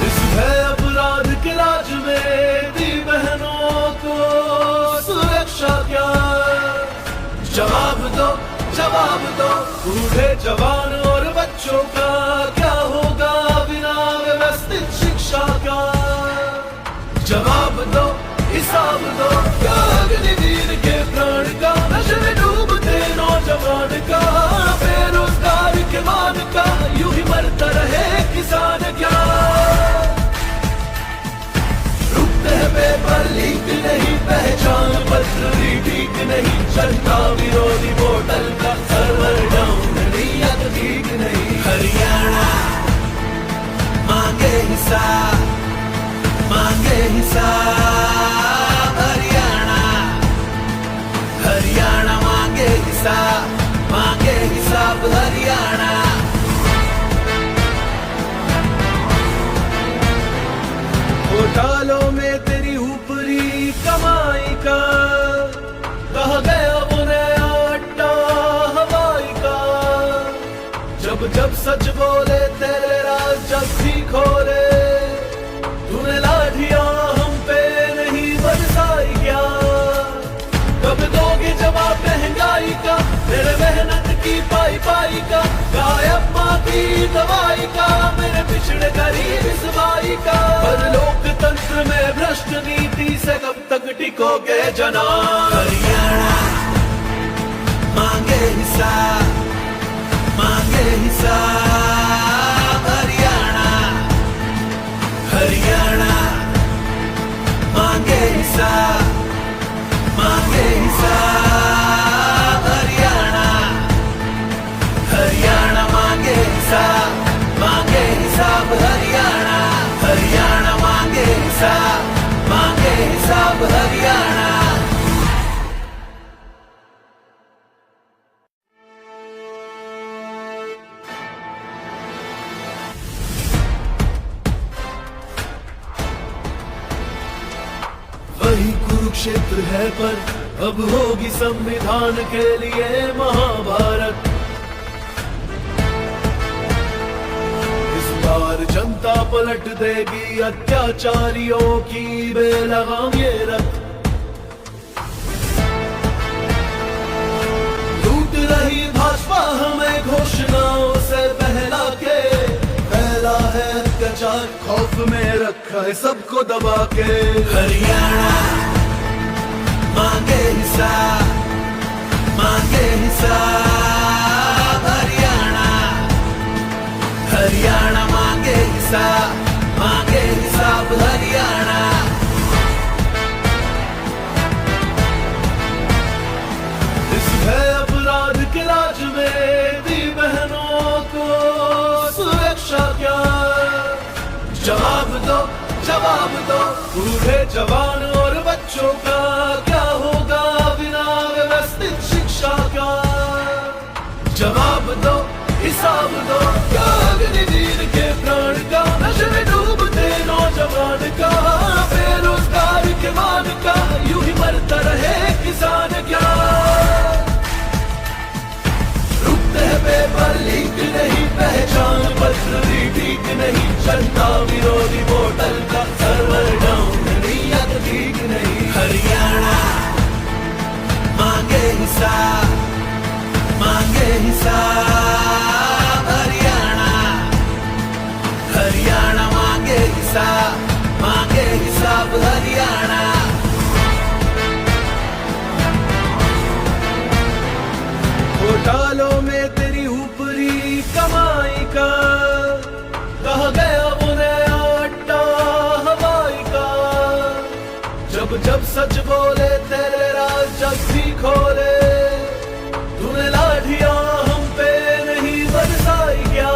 इस भय अपराध के राज में दी बहनों को सुरक्षा क्या? जवाब दो, जवाब दो। बूढ़े जवान और बच्चों का क्या होगा बिना व्यवस्थित शिक्षा का? जवाब दो, हिसाब दो। क्या अग्निवीर के प्राण का, नशे में डूबते नौजवान का, बेरोजगार के मान का, यूं ही मरता रहे किसान क्या? रुकते हैं पेपर लीक नहीं, पहचान पत्र भी ठीक नहीं, जनता विरोधी पोर्टल का सर्वर डाउन, नीयत ठीक नहीं। हरियाणा मांगे हिसाब, मांगे हिसाब। हरियाणा, हरियाणा मांगे हिसाब, मांगे हिसाब। हरियाणा, घोटालों में तेरी ऊपरी कमाई का, कहा गया वो नया अड्डा हवाई का। जब जब सच बोले तेरे राज जब भी खोले, तूने लाठियां हम पे नहीं बरसाई क्या? कब दोगे जवाब महंगाई का, तेरे मेहनत की पाई पाई का, गायब माँ की दवाई का, मेरे पिछड़े गरीब इस भाई का। पर लोकतंत्र में भ्रष्ट नीति से कब तक टिकोगे जनाब? हरियाणा मांगे हिसाब, मांगे हिसाब। हरियाणा, हरियाणा मांगे हिसाब, मांगे हिसाब। हरियाणा, हरियाणा मांगे हिसाब, मांगे हिसाब। हरियाणा, हरियाणा मांगे हिसाब, मांगे हिसाब। हरियाणा। वही कुरुक्षेत्र है पर अब होगी संविधान के लिए महाभारत। इस बार जनता पलट देगी अत्याचारियों की बेलगाम ये रथ। लूट रही भाजपा हमें घोषणाओं से बहला के, फैला है अत्याचार खौफ में रखा है सबको दबा के। हरियाणा मांगे हिसाब, मांगे हिसाब। हरियाणा, हरियाणा मांगे हिसाब, मांगे हिसाब। हरियाणा, इस भय अपराध के राज में दी बहनों को सुरक्षा क्या? जवाब दो, जवाब जवाब दो। बूढ़े जवान और बच्चों का क्या होगा बिना व्यवस्थित शिक्षा का? जवाब दो, हिसाब दो, क्या अग्निवीर के प्राण का? नशे में डूबते नौजवान का, बेरोजगार के मान का, यूं ही मरता रहे किसान क्या? रुकते हैं पेपर लीक नहीं, पहचान पत्र भी ठीक नहीं, जनता विरोधी वोटर का सर्वर डाउन, नीयत ठीक नहीं। हरियाणा मांगे हिसाब, मांगे हिसाब। हरियाणा, हरियाणा मांगे हिसाब, मांगे हिसाब हरियाणा। घोटालों में तेरी ऊपरी कमाई का, कहा गया वो नया अड्डा हवाई का। जब जब सच बोले तेरे राज जब भी खोले, तूने लाठियां हम पे नहीं बरसाई क्या?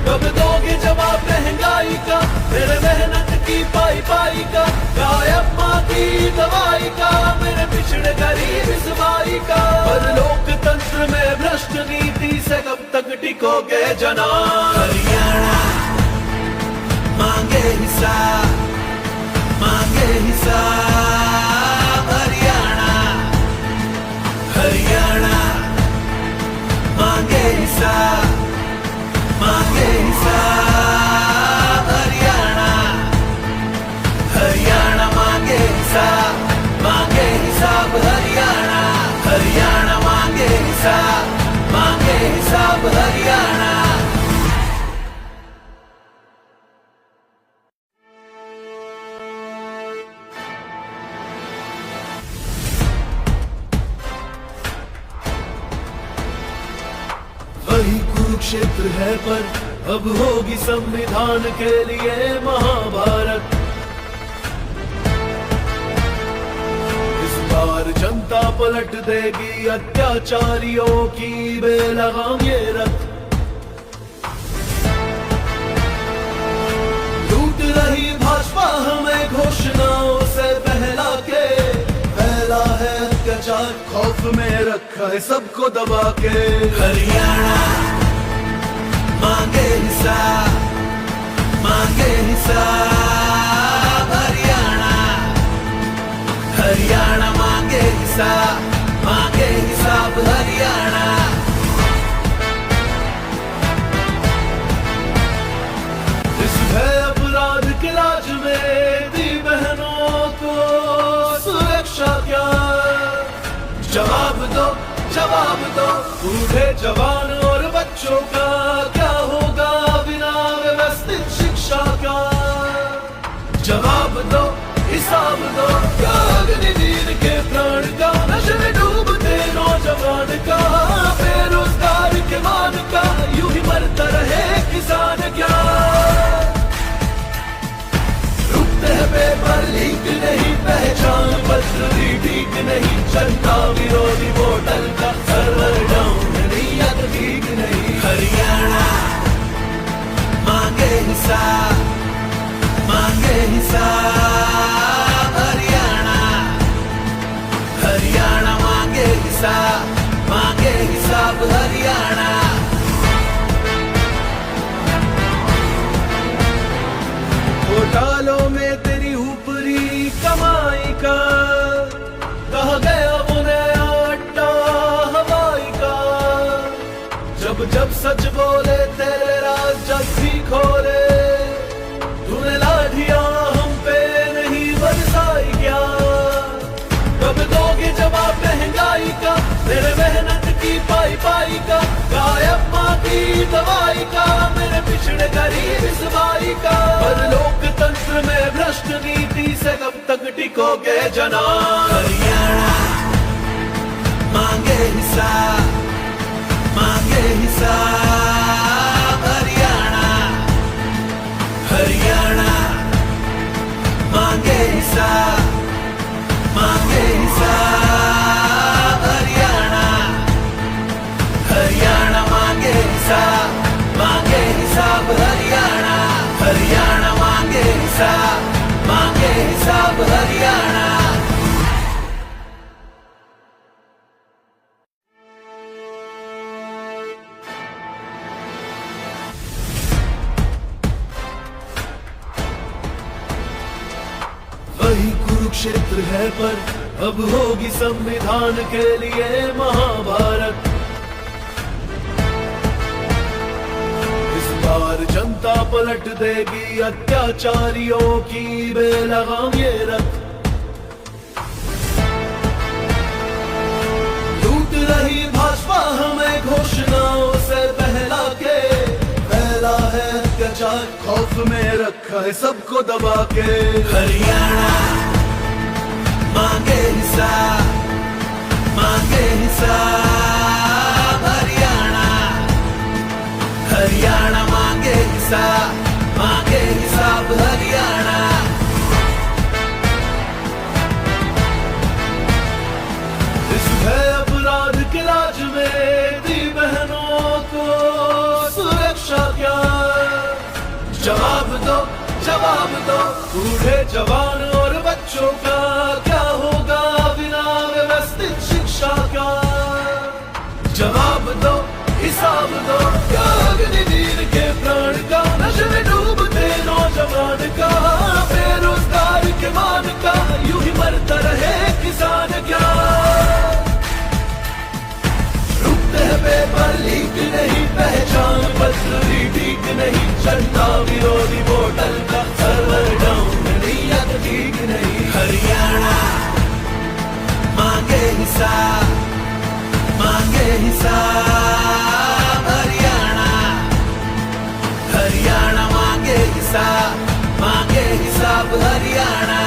कब दोगे जवाब महंगाई का, मेरे मेहनत की पाई पाई का? गायब माँ की दवाई का, मेरे पिछड़े गरीब इस बाई का? पर लोकतंत्र में भ्रष्ट नीति से कब तक टिकोगे जनाब? हरियाणा मांगे हिसाब, मांगे हिसाब। हरियाणा, हरियाणा मांगे हिसाब, मांगे हिसाब। हरियाणा, हरियाणा मांगे हिसाब, मांगे हिसाब। हरियाणा, हरियाणा मांगे हिसाब, मांगे हिसाब। हरियाणा। वही कुरुक्षेत्र है पर अब होगी संविधान के लिए महाभारत। इस बार जनता पलट देगी अत्याचारियों की बेलगाम ये रथ। लूट रही भाजपा हमें घोषणाओं से बहला के, फैला है अत्याचार खौफ में रखा है सबको दबा के। हरियाणा मांगे हिसाब, मांगे हिसाब। हरियाणा, हरियाणा मांगे हिसाब, मांगे हिसाब। हरियाणा। इस भय अपराध के राज में दी बहनों को सुरक्षा क्या? जवाब दो, जवाब दो, बूढ़े जवान और बच्चों का क्या होगा बिना व्यवस्थित शिक्षा का? जवाब दो, हिसाब दो, क्या अग्निवीर के प्राण का? नशे में डूबते नौजवान का, बेरोजगार के मान का, यूं ही मरता रहे किसान क्या? रुकते हैं पेपर लीक नहीं, पहचान पत्र भी ठीक नहीं, जनता विरोधी वोटर का सर्वर डाउन, नीयत ठीक नहीं। हरियाणा मांगे हिसाब, मांगे हिसाब। हरियाणा, हरियाणा मांगे हिसाब, मांगे हिसाब। हरियाणा। घोटालों में तेरी ऊपरी कमाई का, कहा गया वो नया अड्डा हवाई का। जब जब सच बोले तेरे राज जब भी खोले, तूने लाठियां हम पे नहीं बरसाई क्या? कब दोगे जवाब महंगाई का, मेरे मेहनत की पाई पाई का? गायब माँ की दवाई का, मेरे पिछड़े गरीब इस बाई का? पर लोकतंत्र में भ्रष्ट नीति से कब तक टिकोगे जनाब? हरियाणा मांगे हिसाब, मांगे हिसाब। हरियाणा, हरियाणा मांगे हिसाब, मांगे हिसाब। हरियाणा, हरियाणा मांगे हिसाब, मांगे हिसाब। हरियाणा, हरियाणा मांगे हिसाब। हिसाब हरियाणा। वही कुरुक्षेत्र है पर अब होगी संविधान के लिए महाभारत। इस बार जनता पलट देगी अत्याचारियों की बेलगाम ये रथ। लूट रही भाजपा हमें घोषणाओं से बहला के, फैला है अत्याचार खौफ में रखा है सबको दबा के। हरियाणा मांगे हिसाब, मांगे हिसाब हरियाणा। हरियाणा मांगे हिसाब, मांगे हिसाब हरियाणा। इस भय अपराध के राज में दी बहनों को सुरक्षा क्या? जवाब दो, जवाब दो, बूढ़े जवान और बच्चों का क्या होगा बिना व्यवस्थित शिक्षा का? जवाब दो, हिसाब दो, क्या अग्निवीर के प्राण का? नशे में डूबते नौजवान का, बेरोजगार के मान का, यूं ही मरता रहे किसान क्या? रुकते हैं पेपर लीक नहीं, पहचान पत्र भी ठीक नहीं, जनता विरोधी वोटर का सर्वर डाउन, नीयत ठीक नहीं। हरियाणा मांगे हिसाब, मांगे हिसाब हरियाणा। हरियाणा मांगे हिसाब, मांगे हिसाब हरियाणा।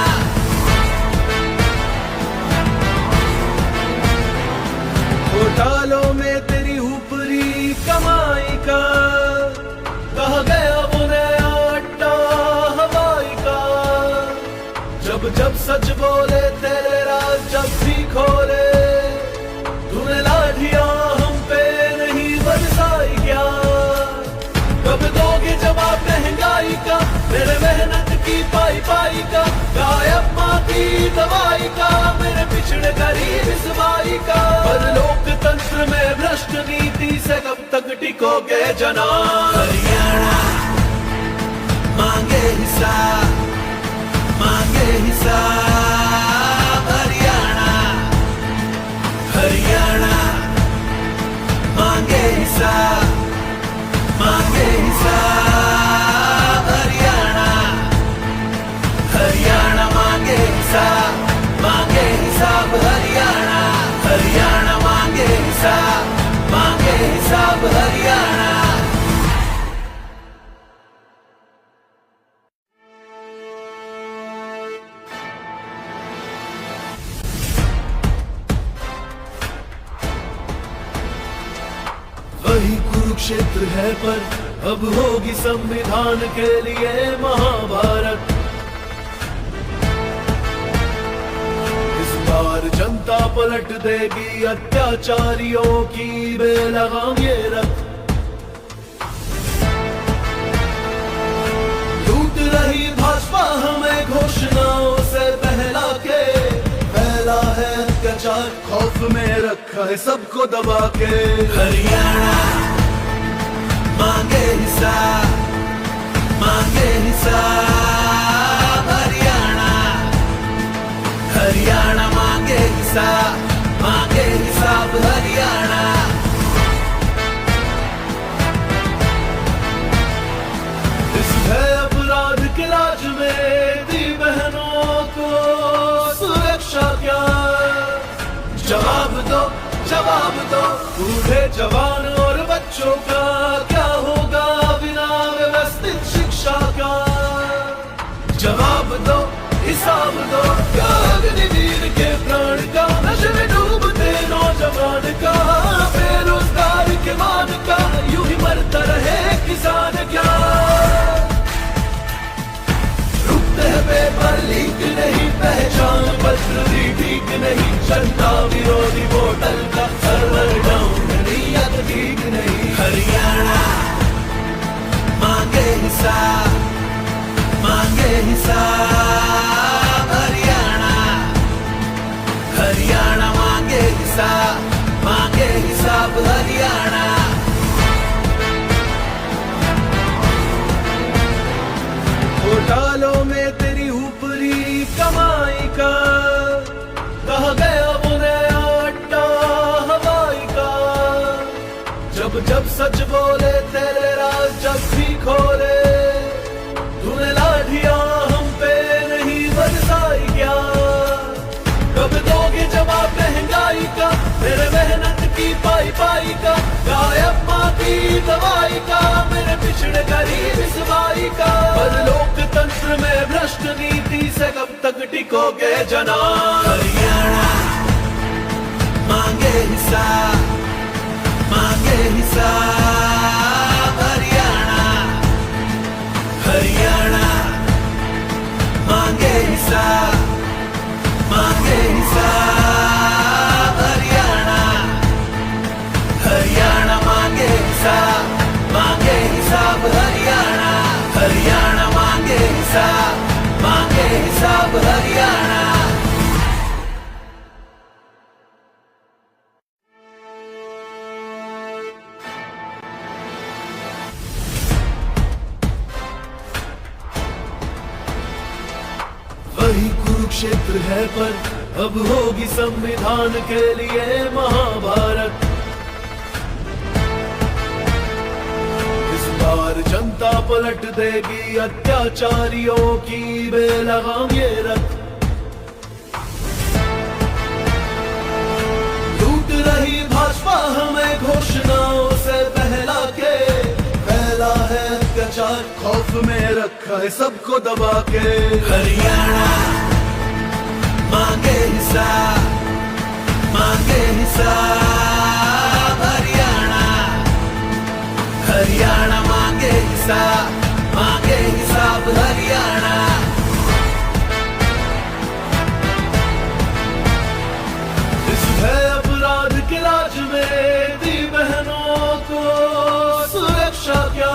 घोटालों में तेरी ऊपरी कमाई का, कहा गया वो नया अड्डा हवाई का। जब जब सच बोले तेरे राज जब भी खोले, तूने लाठियां हम पे नहीं बरसाई क्या? कब दोगे जवाब महंगाई का, मेरे मेहनत की पाई पाई का? गायब माँ की दवाई का, मेरे पिछड़े गरीब इस बाई का? पर लोकतंत्र में भ्रष्ट नीति से कब तक टिकोगे जना? हरियाणा मांगे हिसाब, मांगे हिसाब हरियाणा। हरियाणा मांगे हिसाब, मांगे हिसाब हरियाणा। हरियाणा मांगे हिसाब, मांगे हिसाब हरियाणा। हरियाणा मांगे हिसाब, मांगे हिसाब हरियाणा। वही कुरुक्षेत्र है पर अब होगी संविधान के लिए महाभारत। इस बार जनता पलट देगी अत्याचारियों की बेलगाम ये रथ। लूट रही भाजपा हमें घोषणाओं से बहला के, फैला है अत्याचार खौफ में रखा है सबको दबा के। हरियाणा मांगे हिसाब, मांगे हिसाब हरियाणा। हरियाणा मांगे हिसाब, मांगे हिसाब हरियाणा। इस भय अपराध के राज में दी बहनों को सुरक्षा क्या? जवाब दो, जवाब दो, बूढ़े जवान और बच्चों का क्या होगा बिना व्यवस्थित शिक्षा का? जवाब दो, हिसाब दो, क्या अग्निवीर के प्राण का? नशे में डूबते नौजवान का, बेरोजगार के मान का, यूं ही मरता रहे किसान क्या? रुकते हैं पेपर लीक नहीं, पहचान पत्र भी ठीक नहीं, जनता विरोधी वोटर का सर्वर डाउन, नीयत ठीक नहीं। हरियाणा मांगे हिसाब, मांगे हिसाब हिस्सा, मांगे हिसाब हरियाणा। घोटालों में तेरी ऊपरी कमाई का, कहा गया वो नया अड्डा हवाई का। जब जब सच बोले तेरे राज जब भी खोले, तूने लाठियां हम पे नहीं बरसाई क्या? कब दोगे जवाब महंगाई का, मेरे मेहनत की पाई पाई का, गायब माँ की दवाई का, मेरे पिछड़े गरीब इस भाई का। पर लोकतंत्र में भ्रष्ट नीति से कब तक टिकोगे जनाब? हरियाणा मांगे हिस्सा, मांगे हिसाब हरियाणा। हरियाणा मांगे हिस्सा, मांगे हिसाब हरियाणा। हरियाणा मांगे हिसाब, मांगे हिसाब हरियाणा। हरियाणा मांगे हिसाब, मांगे हिसाब हरियाणा। वही कुरुक्षेत्र है पर अब होगी संविधान के लिए महाभारत। इस बार जनता पलट देगी अत्याचारियों की बेलगाम ये रथ। लूट रही भाजपा हमें घोषणाओं से बहला के, फैला है अत्याचार खौफ में रखा है सबको दबा के। हरियाणा मांगे हिस्सा, मांगे हिसाब हरियाणा। हरियाणा मांगे हिस्सा, मांगे हिसाब हरियाणा। इस भय अपराध के राज में दी बहनों को सुरक्षा क्या?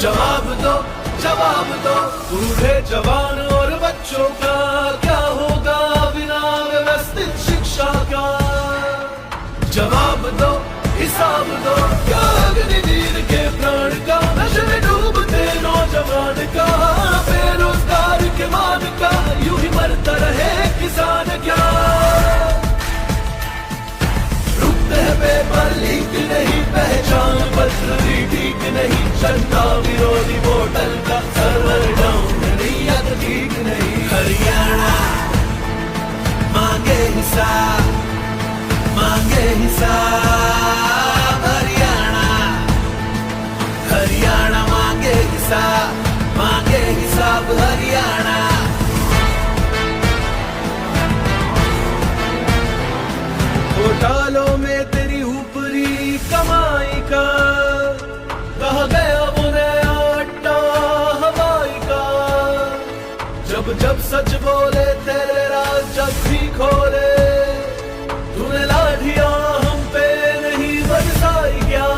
जवाब दो, जवाब दो, बूढ़े जवान और बच्चों का क्या होगा बिना व्यवस्थित शिक्षा का? जवाब दो, हिसाब दो, क्या अग्निवीर के प्राण का, नशे में डूबते नौजवान का, बेरोजगार के मान का, यूं ही मरता रहे किसान क्या? रुकते हैं पेपर लीक नहीं, पहचान पत्र भी ठीक नहीं, जनता विरोधी वोटर का सर्वर डाउन नहीं, या तो ठीक नहीं। हरियाणा मांगे हिस्सा, मांगे हिसाब हरियाणा। हरियाणा मांगे हिस्सा, मांगे हिसाब हरियाणा। घोटालों में तेरी ऊपरी कमाई का, कहा गया वो नया अड्डा हवाई का। जब जब सच बोले तेरे राज जब भी खोले, तूने लाठियां हम पे नहीं बरसाई क्या?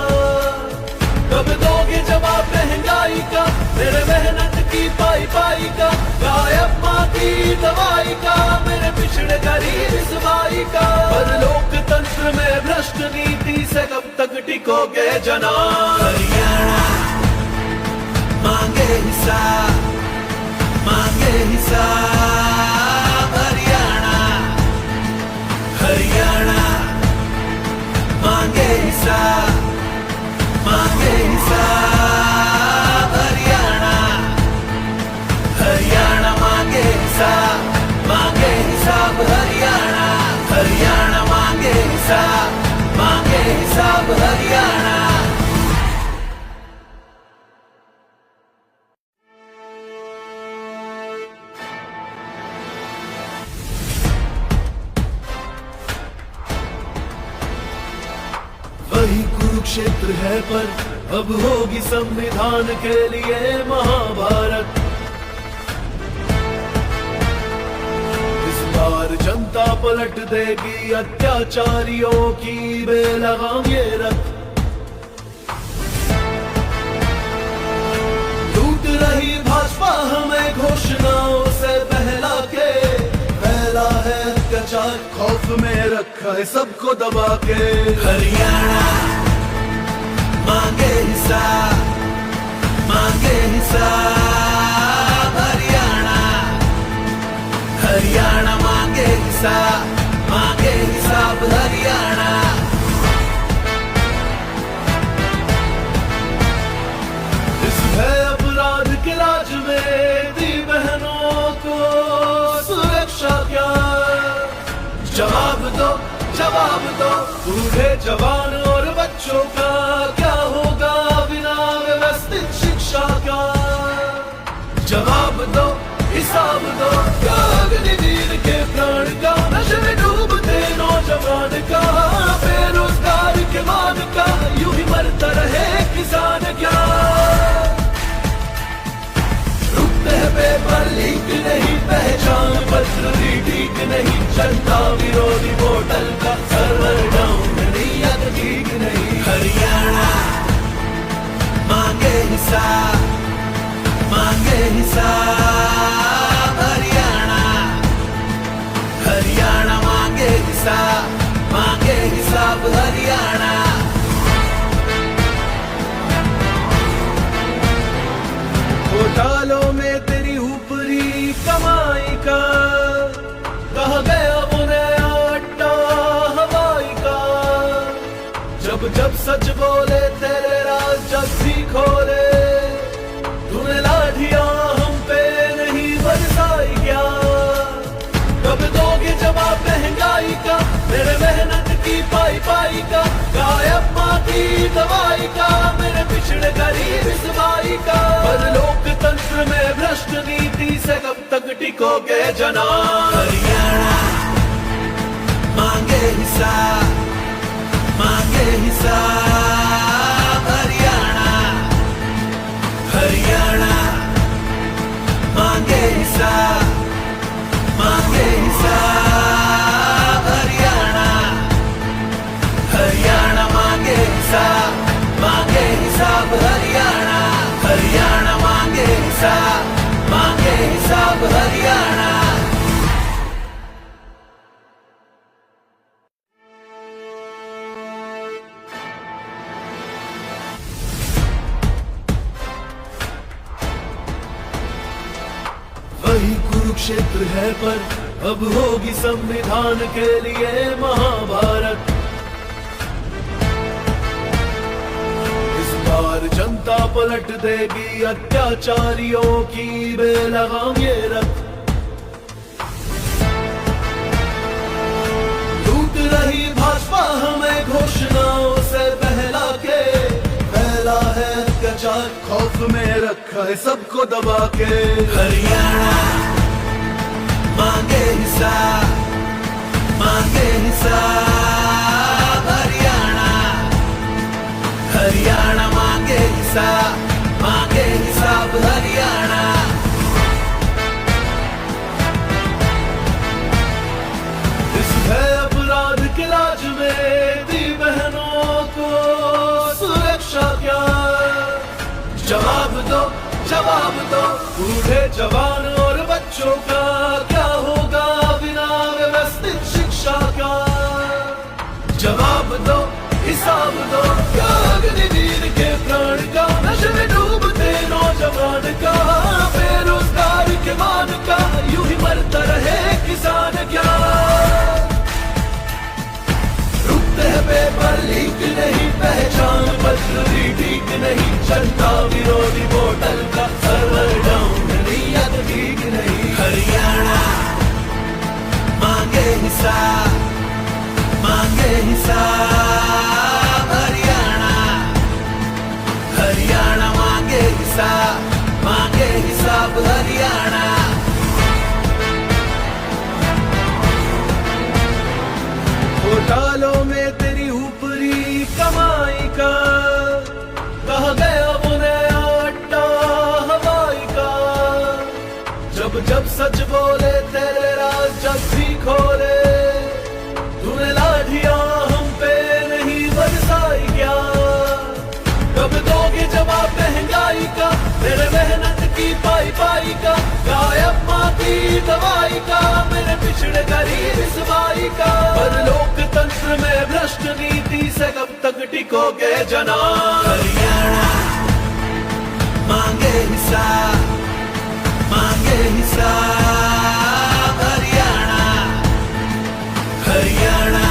कब दोगे जवाब महंगाई का, मेरे मेहनत की पाई पाई का, गायब माँ की दवाई का, मेरे पिछड़े गरीब इस भाई का। पर लोकतंत्र में भ्रष्ट नीति से कब तक टिकोगे जनाब? हरियाणा मांगे हिस्सा, मांगे हिसाब हरियाणा। हरियाणा मांगे हिस्सा, मांगे हिसाब हरियाणा। हरियाणा मांगे हिस्सा, मांगे हिसाब हरियाणा। हरियाणा मांगे हिस्सा, मांगे हिसाब हरियाणा। वही कुरुक्षेत्र है पर अब होगी संविधान के लिए महाभारत। इस बार जनता पलट देगी अत्याचारियों की बेलगाम ये रथ। लूट रही भाजपा हमें घोषणाओं से बहला के, फैला है अत्याचार खौफ में रखा है सबको दबा के। हरियाणा मांगे हिसाब, मांगे हिसाब। हरियाणा, हरियाणा मांगे हिसाब, मांगे हिसाब। हरियाणा इस है अपराध के राज में दी बहनों को सुरक्षा क्या? जवाब दो, जवाब दो। बूढ़े जवान और बच्चों का क्या होगा बिना व्यवस्थित शिक्षा का? जवाब दो, हिसाब दो। क्या अग्निवीर के प्राण का, नशे में डूबते नौजवान का, बेरोजगार के मान का, यूं ही मरता रहे किसान क्या? रुकते हैं पेपर लीक नहीं, पहचान पत्र भी ठीक नहीं, जनता विरोधी पोर्टल का सर्वर डाउन नीयत ठीक नहीं। हरियाणा मांगे हिसाब, मांगे हिसाब। हरियाणा, हरियाणा मांगे हिसाब, मांगे हिसाब। हरियाणा घोटालों में तेरी ऊपरी कमाई का, कहा गया वो नया अड्डा हवाई का। जब जब सच बोले तेरे राज जब भी खोले, तूने लाठियां हम पे नहीं बरसाई क्या? कब दोगे जवाब महंगाई का, मेरे मेहनत की पाई पाई का, गायब माँ की दवाई का, मेरे पिछड़े गरीब इस भाई का? पर लोकतंत्र में भ्रष्ट नीति से कब तक टिकोगे जनाब? हरियाणा मांगे हिसाब, मांगे हिसाब। हरियाणा, हरियाणा मांगे हिसाब, मांगे हिसाब। हरियाणा, हरियाणा मांगे हिसाब, मांगे हिसाब। हरियाणा, हरियाणा मांगे हिसाब, मांगे हिसाब। हरियाणा वही कुरुक्षेत्र है पर अब होगी संविधान के लिए महाभारत। इस बार जनता पलट देगी अत्याचारियों की बेलगाम ये रथ। लूट रही भाजपा हमें घोषणाओं से बहला के, पहला है अत्याचार खौफ में रखा है सबको दबा के। हरियाणा मांगे हिसाब, मांगे हिसाब। हरियाणा, हरियाणा मांगे हिसाब, मांगे हिसाब। हरियाणा इस है अपराध के राज में दी बहनों को सुरक्षा क्या? जवाब दो, जवाब दो। बूढ़े जवान और बच्चों का क्या होगा बिना व्यवस्थित शिक्षा का? जवाब दो, हिसाब दो। क्या अग्निवीर के प्राण का, नशे में डूबते नौजवान का, बेरोजगार के मान का, यूं ही मरता रहे किसान क्या? रुकते हैं पेपर लीक नहीं, पहचान पत्र भी ठीक नहीं, जनता विरोधी पोर्टल का सर्वर डाउन नीयत ठीक नहीं। हरियाणा मांगे हिसाब, मांगे हिसाब। हरियाणा, हरियाणा मांगे हिसाब, मांगे हिसाब। हरियाणा घोटालों में तेरी ऊपरी कमाई का, कहा गया वो नया अड्डा हवाई का। जब जब सच बोले तेरे राज जब भी खोले, तूने लाठियां हम पे नहीं बरसाई क्या? कब दोगे जवाब महंगाई का, मेरे मेहनत की पाई पाई का, गायब माँ की की दवाई का, मेरे पिछड़े गरीब इस बाई का। पर लोकतंत्र में भ्रष्ट नीति से कब तक टिकोगे जनाब? हरियाणा मांगे हिसाब, मांगे हिसाब। हरियाणा, हरियाणा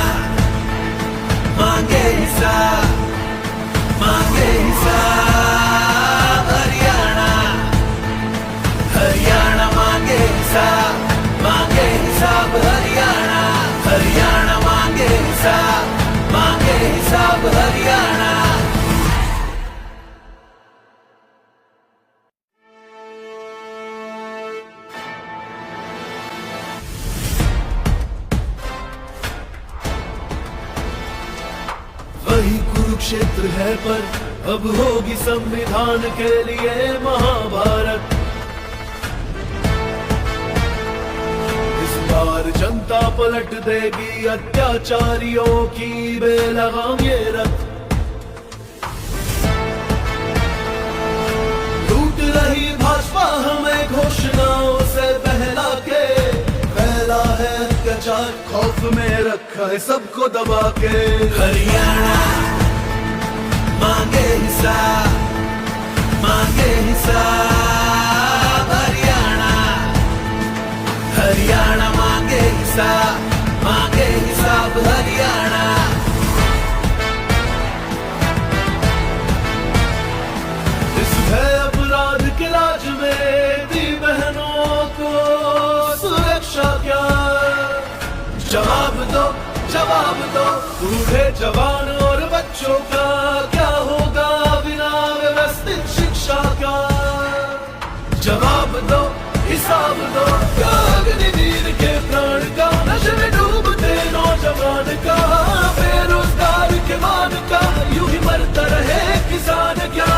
मांगे हिसाब, मांगे हिसाब। हरियाणा, हरियाणा मांगे हिसाब, मांगे हिसाब। हरियाणा, हरियाणा मांगे हिसाब, मांगे हिसाब। हरियाणा। वही कुरुक्षेत्र है पर अब होगी संविधान के लिए महाभारत। इस बार जनता पलट देगी अत्याचारियों की बेलगाम ये रथ। लूट रही भाजपा हमें घोषणाओं से बहला के, फैला है अत्याचार खौफ में रखा है सबको दबा के। हरियाणा मांगे हिसाब, मांगे हिसाब। हरियाणा, हरियाणा मांगे हिसाब, मांगे हिसाब। हरियाणा, इस भय अपराध के लाज में दी बहनों को सुरक्षा क्या? जवाब दो, जवाब दो। बूढ़े जवान और बच्चों का क्या होगा बिना व्यवस्थित शिक्षा का? जवाब दो, हिसाब दो। क्या अग्निवीर के प्राण का, नशे में डूबते नौजवान का, बेरोजगार के मान का, यूं ही मरता रहे किसान क्या?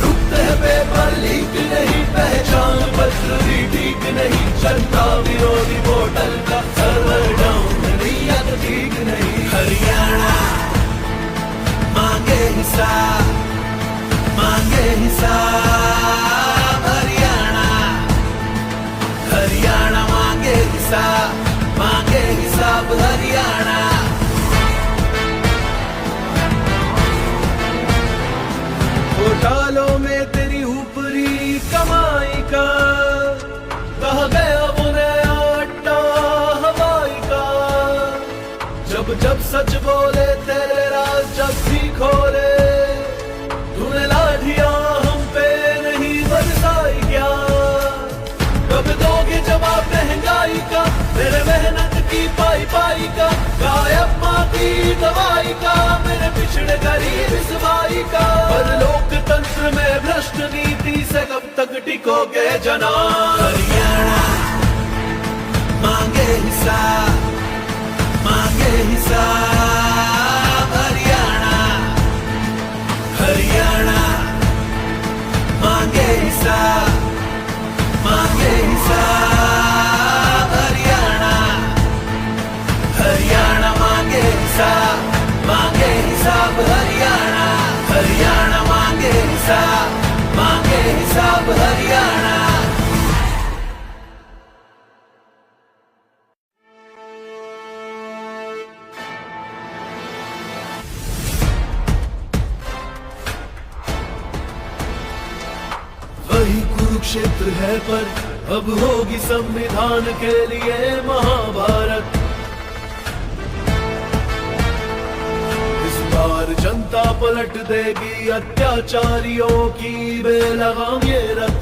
रुकते हैं पेपर लीक नहीं, पहचान पत्र भी ठीक नहीं, जनता विरोधी वोटर का सर्वर डाउन नीयत ठीक नहीं। हरियाणा मांगे हिसाब, मांगे हिसाब। हरियाणा, हरियाणा मांगे हिसाब, मांगे हिसाब। हरियाणा, घोटालों में तेरी ऊपरी कमाई का, कहा गया वो नया अड्डा हवाई का। जब जब सच बोले तेरे राज जब भी खोले, तूने लाठियां हम पे नहीं बरसाई क्या? कब दोगे जवाब महंगाई का, मेरे मेहनत की पाई पाई का? गायब माँ की दवाई का, मेरे पिछड़े गरीब इस बाई का। पर लोकतंत्र में भ्रष्ट नीति से कब तक टिकोगे जनाब? हरियाणा मांगे हिसाब, मांगे हिसाब। हरियाणा, हरियाणा मांगे हिसाब, मांगे हिसाब। हरियाणा, हरियाणा मांगे हिसाब, मांगे हिसाब। हरियाणा, हरियाणा मांगे हिसाब, मांगे हिसाब। हरियाणा। वही कुरुक्षेत्र है पर अब होगी संविधान के लिए महाभारत। इस बार जनता पलट देगी अत्याचारियों की बेलगाम ये रथ।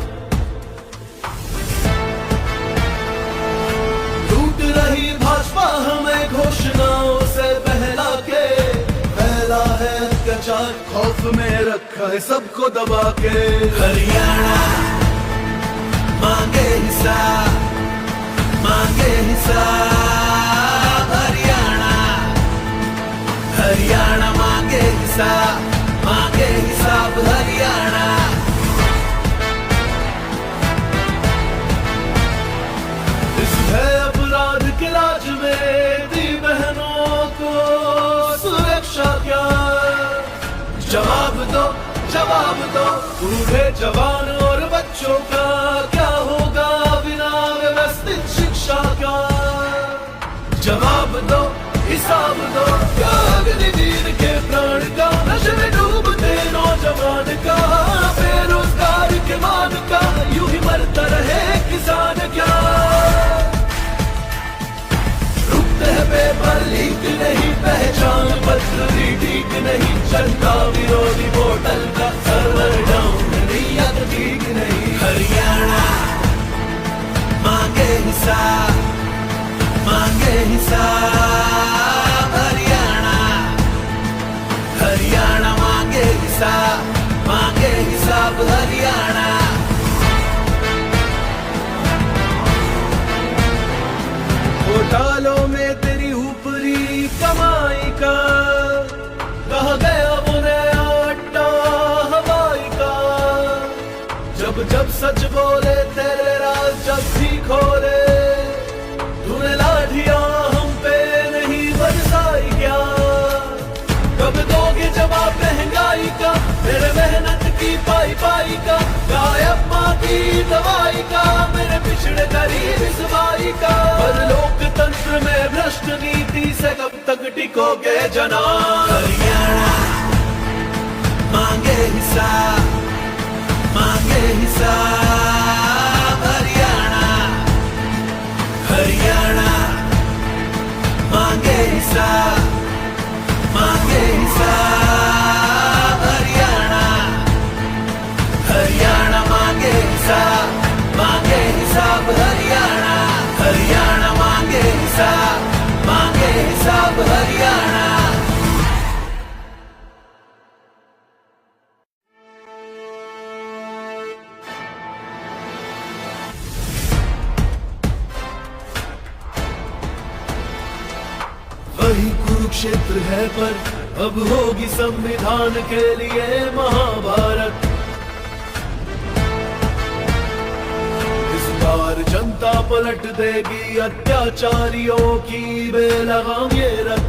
लूट रही भाजपा हमें घोषणाओं से बहला के, फैला है अत्याचार खौफ में रखा है सबको दबा के। हरियाणा मांगे हिसाब, मांगे हिसाब। हरियाणा, हरियाणा मांगे हिसाब, मांगे हिसाब। हरियाणा, इस भय अपराध के लाज में दी बहनों को सुरक्षा क्या? जवाब दो, जवाब दो बूढ़े जवान और बच्चों का क्या होगा बिना व्यवस्थित शिक्षा का। जवाब दो हिसाब दो क्या अग्निवीर के प्राण का, नशे में डूबते नौजवान का, बेरोजगार के मान का, यूं ही मरता रहे किसान क्या। रुकते हैं पेपर लीक नहीं, पहचान पत्र भी ठीक नहीं, जनता विरोधी पोर्टल का सर्वर डाउन नहीं, अब ठीक नहीं। हरियाणा मांगे हिसाब, मांगे हिसाब, हरियाणा, हरियाणा मांगे हिसाब, मांगे हिसाब हरियाणा। घोटालों में तेरी ऊपरी कमाई का, कहा गया वो नया अड्डा हवाई का। जब जब सच बोले तेरे राज जब भी खोले, तूने लाठियां हम पे नहीं बरसाई क्या। कब दोगे जवाब महंगाई का, मेरे मेहनत की पाई पाई का, गायब माँ की दवाई का, मेरे पिछड़े गरीब इस बाई का। पर लोकतंत्र में भ्रष्ट नीति से कब तक टिकोगे जनाब। हरियाणा मांगे हिसाब, मांगे हिसाब, हरियाणा, हरियाणा मांगे हिसाब, मांगे हिसाब, हरियाणा, हरियाणा मांगे हिसाब, मांगे हिसाब, हरियाणा, हरियाणा मांगे हिसाब, मांगे हिसाब, हरियाणा। वही कुरुक्षेत्र है पर अब होगी संविधान के लिए महाभारत। इस बार जनता पलट देगी अत्याचारियों की बेलगाम ये रथ।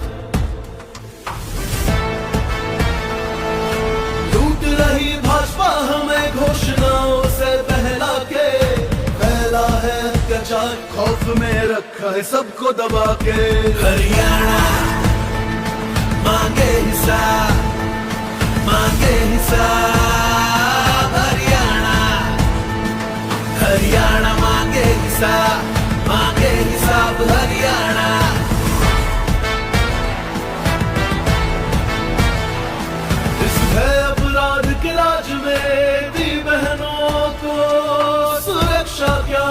लूट रही भाजपा हमें घोषणाओं से बहला के, फैला है अत्याचार खौफ में रखा है सबको दबा के। हरियाणा मांगे हिसाब, मांगे हिसाब, हरियाणा, हरियाणा मांगे हिसाब, मांगे हिसाब, हरियाणा। इस है अपराध के राज में दी बहनों को सुरक्षा क्या।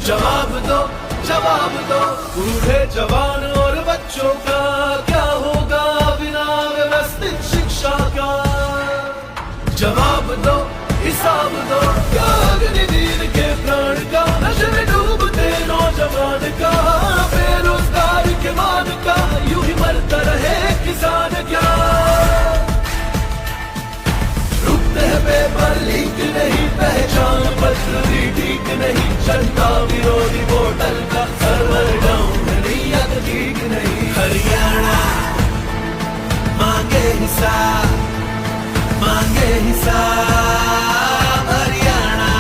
जवाब दो, जवाब दो बूढ़े जवान और बच्चों का क्या होगा बिना व्यवस्थित शिक्षा का। जवाब दो हिसाब दो क्या अग्निवीर के प्राण का, नशे में डूबते नौजवान का, बेरोजगार के मान का, यूं ही मरता रहे किसान क्या। रुकते हैं पेपर लीक नहीं, पहचान पत्र भी ठीक नहीं, जनता विरोधी पोर्टल का सर्वर डाउन नहीं, अब ठीक नहीं। हरियाणा मांगे हिसाब, मांगे हिसाब, हरियाणा,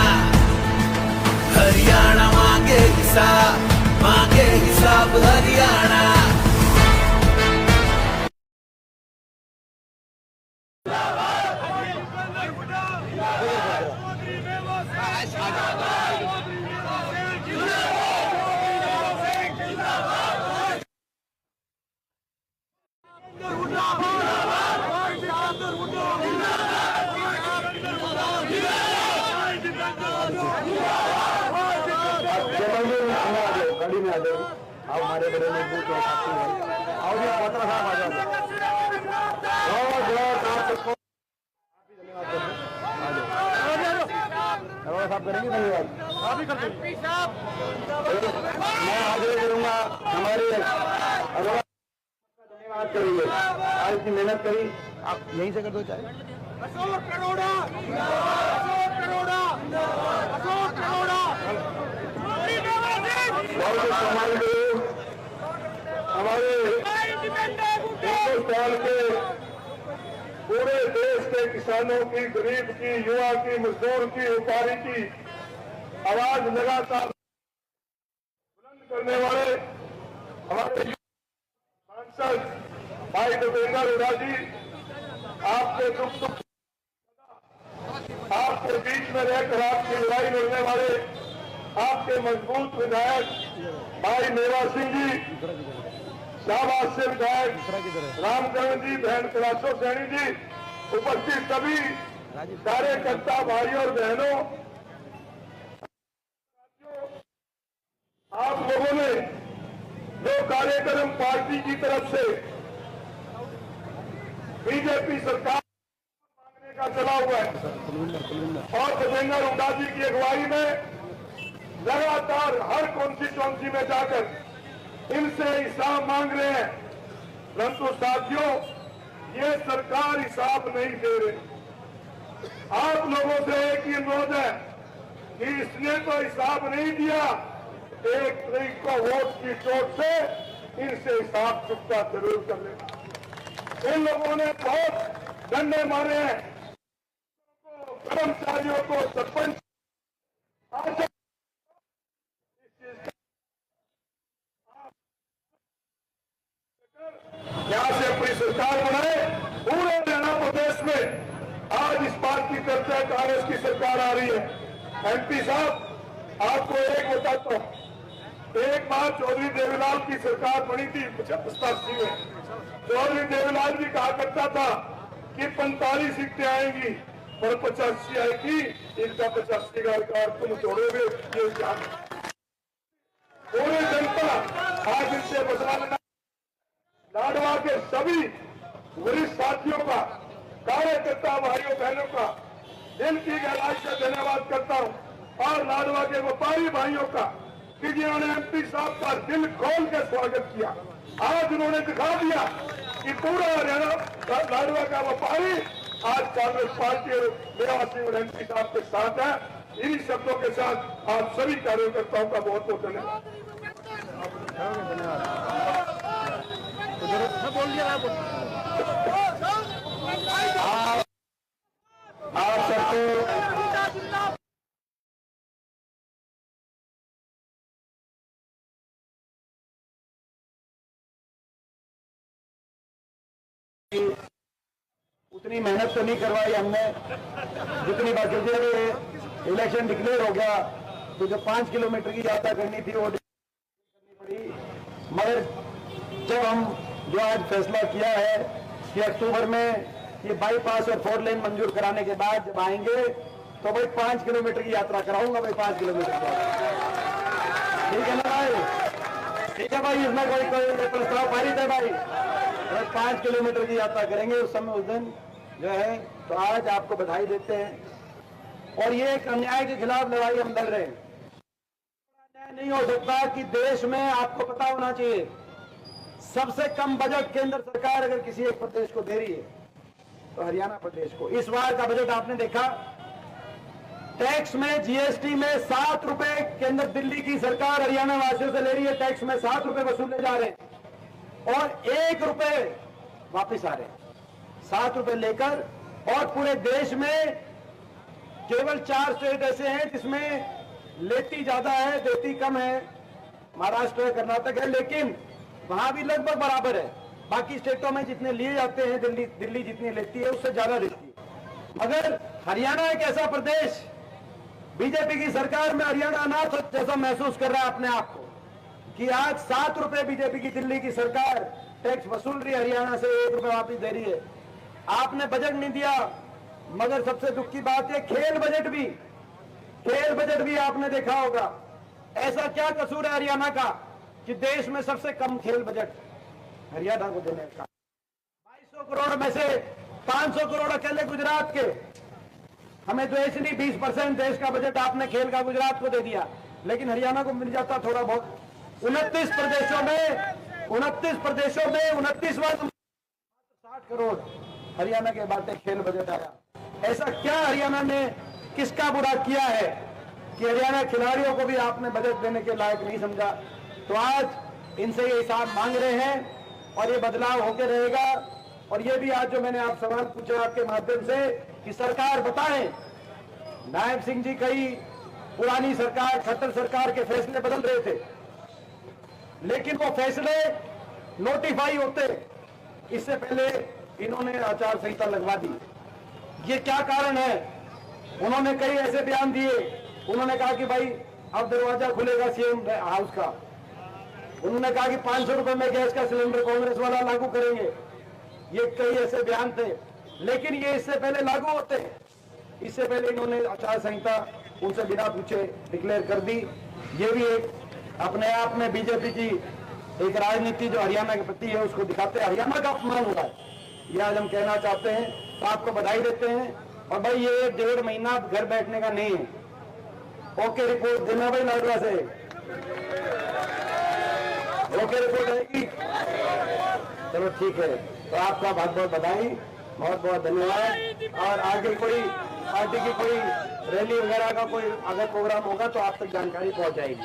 हरियाणा मांगे हिसाब, मांगे हिसाब, हरियाणा। गाड़ी में आ जाओ, आओ हमारे बड़े मजबूत और साथी हैं। आओ जी पत्र साहब आ जाओ। बहुत बहुत आप सबको धन्यवाद करते हैं। आ जाओ साहब करेंगे धन्यवाद, आप ही करते हैं। मैं आगे करूँगा हमारे धन्यवाद करेंगे, आज इतनी मेहनत करी, आप यहीं से कर दो चाहे। अशोक करोड़ा, अशोक करोड़ा, अशोक करोड़ा। हमारे साल के पूरे देश के किसानों की, गरीब की, युवा की, मजदूर की, व्यापारी की आवाज लगातार बुलंद करने वाले हमारे सांसद भाई भूपेंद्र हुड्डा जी, आपके दुख आपके बीच में रहकर आपकी लड़ाई लड़ने वाले आपके मजबूत विधायक भाई मेवा सिंह जी, शाहबाद से विधायक रामचरण जी, बहन कैलाशो सैनी जी, उपस्थित सभी कार्यकर्ता भाइयों और बहनों, आप लोगों ने जो कार्यक्रम पार्टी की तरफ से बीजेपी सरकार मांगने का चला हुआ है और भूपेंद्र हुड्डा जी की अगुवाई में लगातार हर कॉन्स्टिट्यूंसी में जाकर इनसे हिसाब मांग रहे हैं, परंतु साथियों ये सरकार हिसाब नहीं दे रही। आप लोगों से एक ही अनुरोध है कि इसने तो हिसाब नहीं दिया, 1 तारीख को वोट की चोट से इनसे हिसाब चुकता जरूर कर लेना। इन लोगों ने बहुत डंडे मारे हैं, कर्मचारियों को, सरपंच यहां से अपनी सरकार बनाए। पूरे हरियाणा प्रदेश में आज इस बात की चर्चा कांग्रेस की सरकार आ रही है। एमपी साहब आपको एक बताता हूं, एक बार चौधरी देवीलाल की सरकार बनी थी 85 में। चौधरी देवीलाल जी कहा करता था कि 45 सीटें आएंगी पर 85 आएगी, इनका 85 का रिकॉर्ड तुम तोड़ोगे, ये जान पूरी जनता आज इनसे बदला लेना। लाडवा के सभी वरिष्ठ साथियों का, कार्यकर्ता भाइयों बहनों का दिल की गहराई से धन्यवाद करता हूं और लाडवा के व्यापारी भाइयों का कि जिन्होंने एमपी साहब का दिल खोल के स्वागत किया। आज उन्होंने दिखा दिया कि पूरा हरियाणा लाडवा का व्यापारी आज कांग्रेस पार्टी और मेवा सिंह और एमपी साहब के साथ है। इन्हीं शब्दों के साथ आप सभी कार्यकर्ताओं का बहुत बहुत धन्यवाद। आप सबको उतनी मेहनत तो नहीं करवाई हमने जितनी बाकी इलेक्शन डिक्लेयर हो गया तो जो 5 किलोमीटर की यात्रा करनी थी वो करनी पड़ी। मगर जब हम जो आज फैसला किया है कि अक्टूबर में ये बाईपास और 4 लेन मंजूर कराने के बाद जब आएंगे तो भाई 5 किलोमीटर की यात्रा कराऊंगा भाई, 5 किलोमीटर ठीक है ना भाई? ठीक है भाई, इसमें कोई प्रस्ताव पारित है भाई? 5 किलोमीटर की यात्रा करेंगे उस समय, उस दिन जो है। तो आज आपको बधाई देते हैं और ये एक अन्याय के खिलाफ लड़ाई हम लड़ रहे हैं। अन्याय नहीं हो सकता कि देश में, आपको पता होना चाहिए, सबसे कम बजट केंद्र सरकार अगर किसी एक प्रदेश को दे रही है तो हरियाणा प्रदेश को। इस बार का बजट आपने देखा, टैक्स में, जीएसटी में 7 रुपए केंद्र दिल्ली की सरकार हरियाणा वासियों से ले रही है। टैक्स में 7 रुपए वसूले जा रहे हैं और 1 रुपए वापिस आ रहे हैं। 7 रुपए लेकर, और पूरे देश में केवल 4 स्टेट ऐसे हैं जिसमें लेती ज्यादा है देती कम है, महाराष्ट्र है, कर्नाटक है, लेकिन वहां भी लगभग बराबर है। बाकी स्टेटों में जितने लिए जाते हैं, दिल्ली जितनी लेती है उससे ज्यादा देती है। अगर हरियाणा एक ऐसा प्रदेश, बीजेपी की सरकार में हरियाणा अनाथ जैसा महसूस कर रहा है अपने आप को कि आज 7 रुपए बीजेपी की दिल्ली की सरकार टैक्स वसूल रही है, हरियाणा से 1 रुपए वापिस दे रही है। आपने बजट नहीं दिया, मगर सबसे दुख की बात है खेल बजट भी आपने देखा होगा। ऐसा क्या कसूर है हरियाणा का कि देश में सबसे कम खेल बजट हरियाणा को देने का। 2200 करोड़ में से 500 करोड़ अकेले गुजरात के। हमें तो ऐसे नहीं 20% देश का बजट आपने खेल का गुजरात को दे दिया, लेकिन हरियाणा को मिल जाता थोड़ा बहुत। 29 प्रदेशों में 60 करोड़ हरियाणा के बाटे खेल बजट आया। ऐसा क्या हरियाणा ने किसका बुरा किया है कि हरियाणा खिलाड़ियों को भी आपने बजट देने के लायक नहीं समझा? तो आज इनसे ये हिसाब मांग रहे हैं और ये बदलाव होकर रहेगा। और ये भी आज जो मैंने आप सवाल पूछा आपके माध्यम से कि सरकार बताएं, नायब सिंह जी कई पुरानी सरकार, खट्टर सरकार के फैसले बदल रहे थे, लेकिन वो फैसले नोटिफाई होते, इससे पहले इन्होंने आचार संहिता लगवा दी। ये क्या कारण है? उन्होंने कई ऐसे बयान दिए, उन्होंने कहा कि भाई अब दरवाजा खुलेगा सीएम हाउस का, उन्होंने कहा कि 500 रुपए में गैस का सिलेंडर कांग्रेस वाला लागू करेंगे। ये कई ऐसे बयान थे, लेकिन ये इससे पहले लागू होते, इससे पहले इन्होंने आचार संहिता उनसे बिना पूछे डिक्लेयर कर दी। ये भी एक अपने आप में बीजेपी की एक राजनीति जो हरियाणा के प्रति है उसको दिखाते हैं, हरियाणा का अपमान हुआ है, ये आज हम कहना चाहते हैं। तो आपको बधाई देते हैं। और भाई ये 1.5 महीना घर बैठने का नहीं है। ओके रिपोर्ट देना भाई लाडवा से, ओके रिपोर्ट आएगी, चलो ठीक है। तो आपका बहुत बहुत बधाई, बहुत बहुत धन्यवाद। और आगे कोई पार्टी की कोई रैली वगैरह का कोई अगर प्रोग्राम होगा तो आप तक जानकारी पहुंच जाएगी।